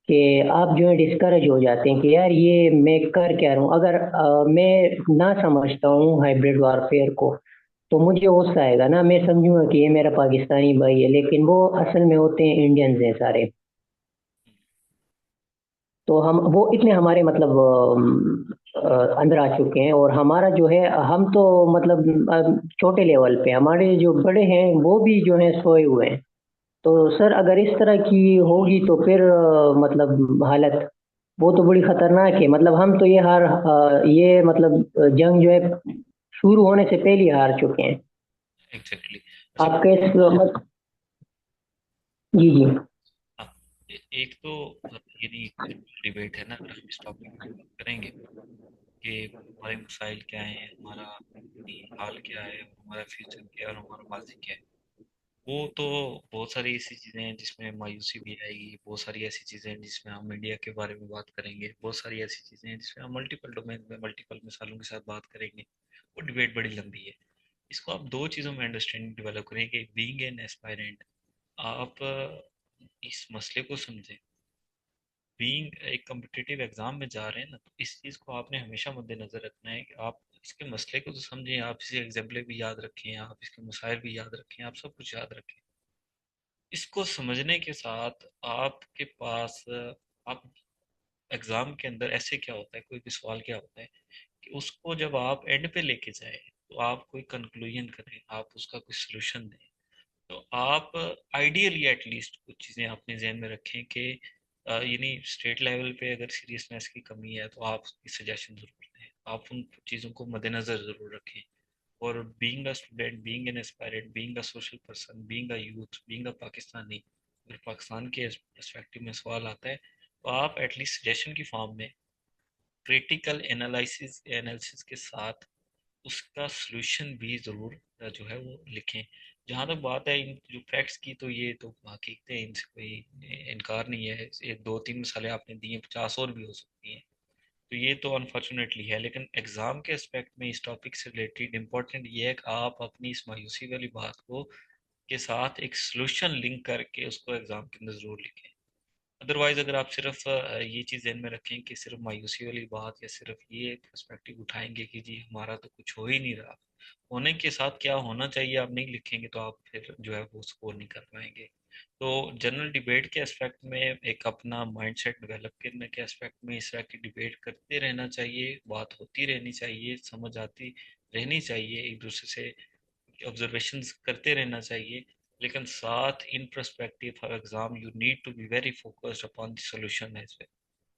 कि आप जो है डिस्करेज हो जाते हैं कि यार ये मैं कर क्या रहा हूँ। अगर मैं ना समझता हूँ हाइब्रिड वारफेयर को, तो मुझे गुस्सा आएगा ना, मैं समझूंगा कि ये मेरा पाकिस्तानी भाई है, लेकिन वो असल में होते हैं इंडियंस हैं सारे। तो हम वो इतने हमारे मतलब अंदर आ चुके हैं, और हमारा जो है हम तो मतलब छोटे लेवल पे, हमारे जो बड़े हैं वो भी जो है सोए हुए हैं। तो सर अगर इस तरह की होगी तो फिर मतलब हालत वो तो बड़ी खतरनाक है। मतलब हम तो ये मतलब जंग जो है शुरू होने से पहले ही हार चुके हैं। एग्जैक्टली अच्छा। आपके इस जी जी। हाँ, एक तो यदि डिबेट है ना, अगर हम इस टॉपिक पे बात करेंगे कि हमारे मसाइल क्या हैं, हमारा हाल क्या है, हमारा फ्यूचर क्या है और हमारा माजी क्या है, वो तो बहुत सारी ऐसी चीज़ें हैं जिसमें मायूसी भी आएगी। बहुत सारी ऐसी चीज़ें हैं जिसमें हम इंडिया के बारे में बात करेंगे। बहुत सारी ऐसी चीज़ें हैं जिसमें हम मल्टीपल डोमेन में मल्टीपल मिसालों के साथ बात करेंगे। वो डिबेट बड़ी लंबी है। इसको आप दो चीज़ों में अंडरस्टैंडिंग डेवलप करेंगे। बीइंग एन एस्पायरेंट, आप इस मसले को समझें। बीइंग एक कम्पिटिटिव एग्जाम में जा रहे हैं ना, तो इस चीज़ को आपने हमेशा मद्देनजर रखना है कि आप इसके मसले को तो समझें, आप इसके एग्जाम्पल भी याद रखें, आप इसके मसाइल भी याद रखें, आप सब कुछ याद रखें। इसको समझने के साथ आपके पास आप एग्जाम के अंदर ऐसे क्या होता है, कोई भी सवाल क्या होता है कि उसको जब आप एंड पे लेके जाए तो आप कोई कंक्लूजन करें, आप उसका कोई सोल्यूशन दें। तो आप आइडियली एटलीस्ट कुछ चीज़ें अपने जहन में रखें कि यानी स्टेट लेवल पे अगर सीरियसनेस की कमी है तो आप उसकी सजेशन ज़रूर दें। आप उन चीज़ों को मद्देनज़र ज़रूर रखें। और being a student, being an aspirant, being a social person, being a youth, being a Pakistani, अगर पाकिस्तान के पर्सपेक्टिव में सवाल आता है तो आप एटलीस्ट सजेशन की फॉर्म में क्रिटिकल एनालिसिस एनालिसिस के साथ उसका सॉल्यूशन भी ज़रूर जो है वो लिखें। जहाँ तक बात है इन जो फैक्ट्स की, तो ये तो हकीकतें हैं, इनसे कोई इनकार नहीं है। ये दो तीन मिसालें आपने दी हैं, 50 और भी हो सकती हैं। तो ये तो अनफॉर्चुनेटली है, लेकिन एग्जाम के एस्पेक्ट में इस टॉपिक से रिलेटेड इंपॉर्टेंट ये है कि आप अपनी इस मायूसी वाली बात को के साथ एक सोल्यूशन लिंक करके उसको एग्जाम के अंदर जरूर लिखें। अदरवाइज अगर आप सिर्फ ये चीज़ ध्यान में रखें कि सिर्फ मायूसी वाली बात या सिर्फ ये पर्सपेक्टिव उठाएंगे कि जी हमारा तो कुछ हो ही नहीं रहा, होने के साथ क्या होना चाहिए आप नहीं लिखेंगे तो आप फिर जो है वो स्कोर नहीं कर पाएंगे। तो जनरल डिबेट के एस्पेक्ट में एक अपना माइंडसेट डेवलप करने के एस्पेक्ट में इस तरह की डिबेट करते रहना चाहिए, बात होती रहनी चाहिए, समझ आती रहनी चाहिए, एक दूसरे से ऑब्जर्वेशंस करते रहना चाहिए। लेकिन साथ in perspective for exam you need to be very focused upon the solution as well,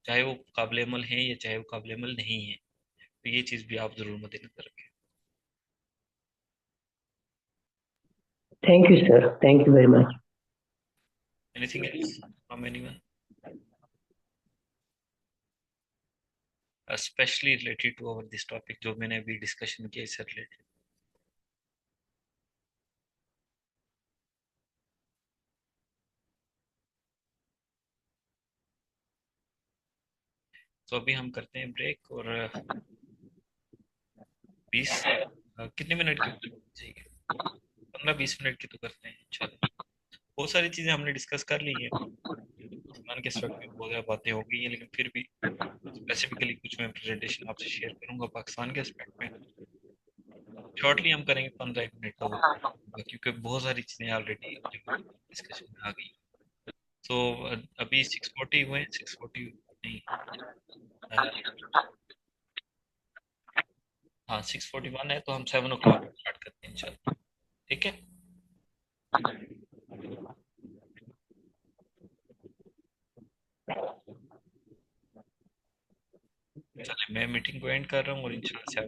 चाहे वो काबिल अमल है या चाहे वो काबिल अमल नहीं है। तो ये चीज़ भी आप ज़रूर मद्देनजर रखें। Thank you sir, thank you very much. Anything else from anyone specially related to our this topic जो मैंने अभी डिस्कशन किया इससे रिलेटेड? तो अभी हम करते हैं ब्रेक और 20 कितने मिनट की चाहिए? 15-20 मिनट की तो करते हैं इंशाल्लाह। बहुत सारी चीज़ें हमने डिस्कस कर ली हैं, पाकिस्तान के एस्पेक्ट में बहुत ज़्यादा बातें हो गई हैं, लेकिन फिर भी स्पेसिफिकली कुछ मैं प्रेजेंटेशन आपसे शेयर करूंगा पाकिस्तान के एस्पेक्ट में। शॉर्टली हम करेंगे 15 मिनट का वो, क्योंकि बहुत सारी चीज़ें ऑलरेडी डिस्कशन में आ गई। तो अभी 6:40 हुए हैं, 6:40 नहीं, हाँ 6:41 है, तो हम 7 o'clock स्टार्ट करते हैं इंशाल्लाह। ठीक है, चलिए मैं मीटिंग को एंड कर रहा हूँ और इंशाल्लाह 7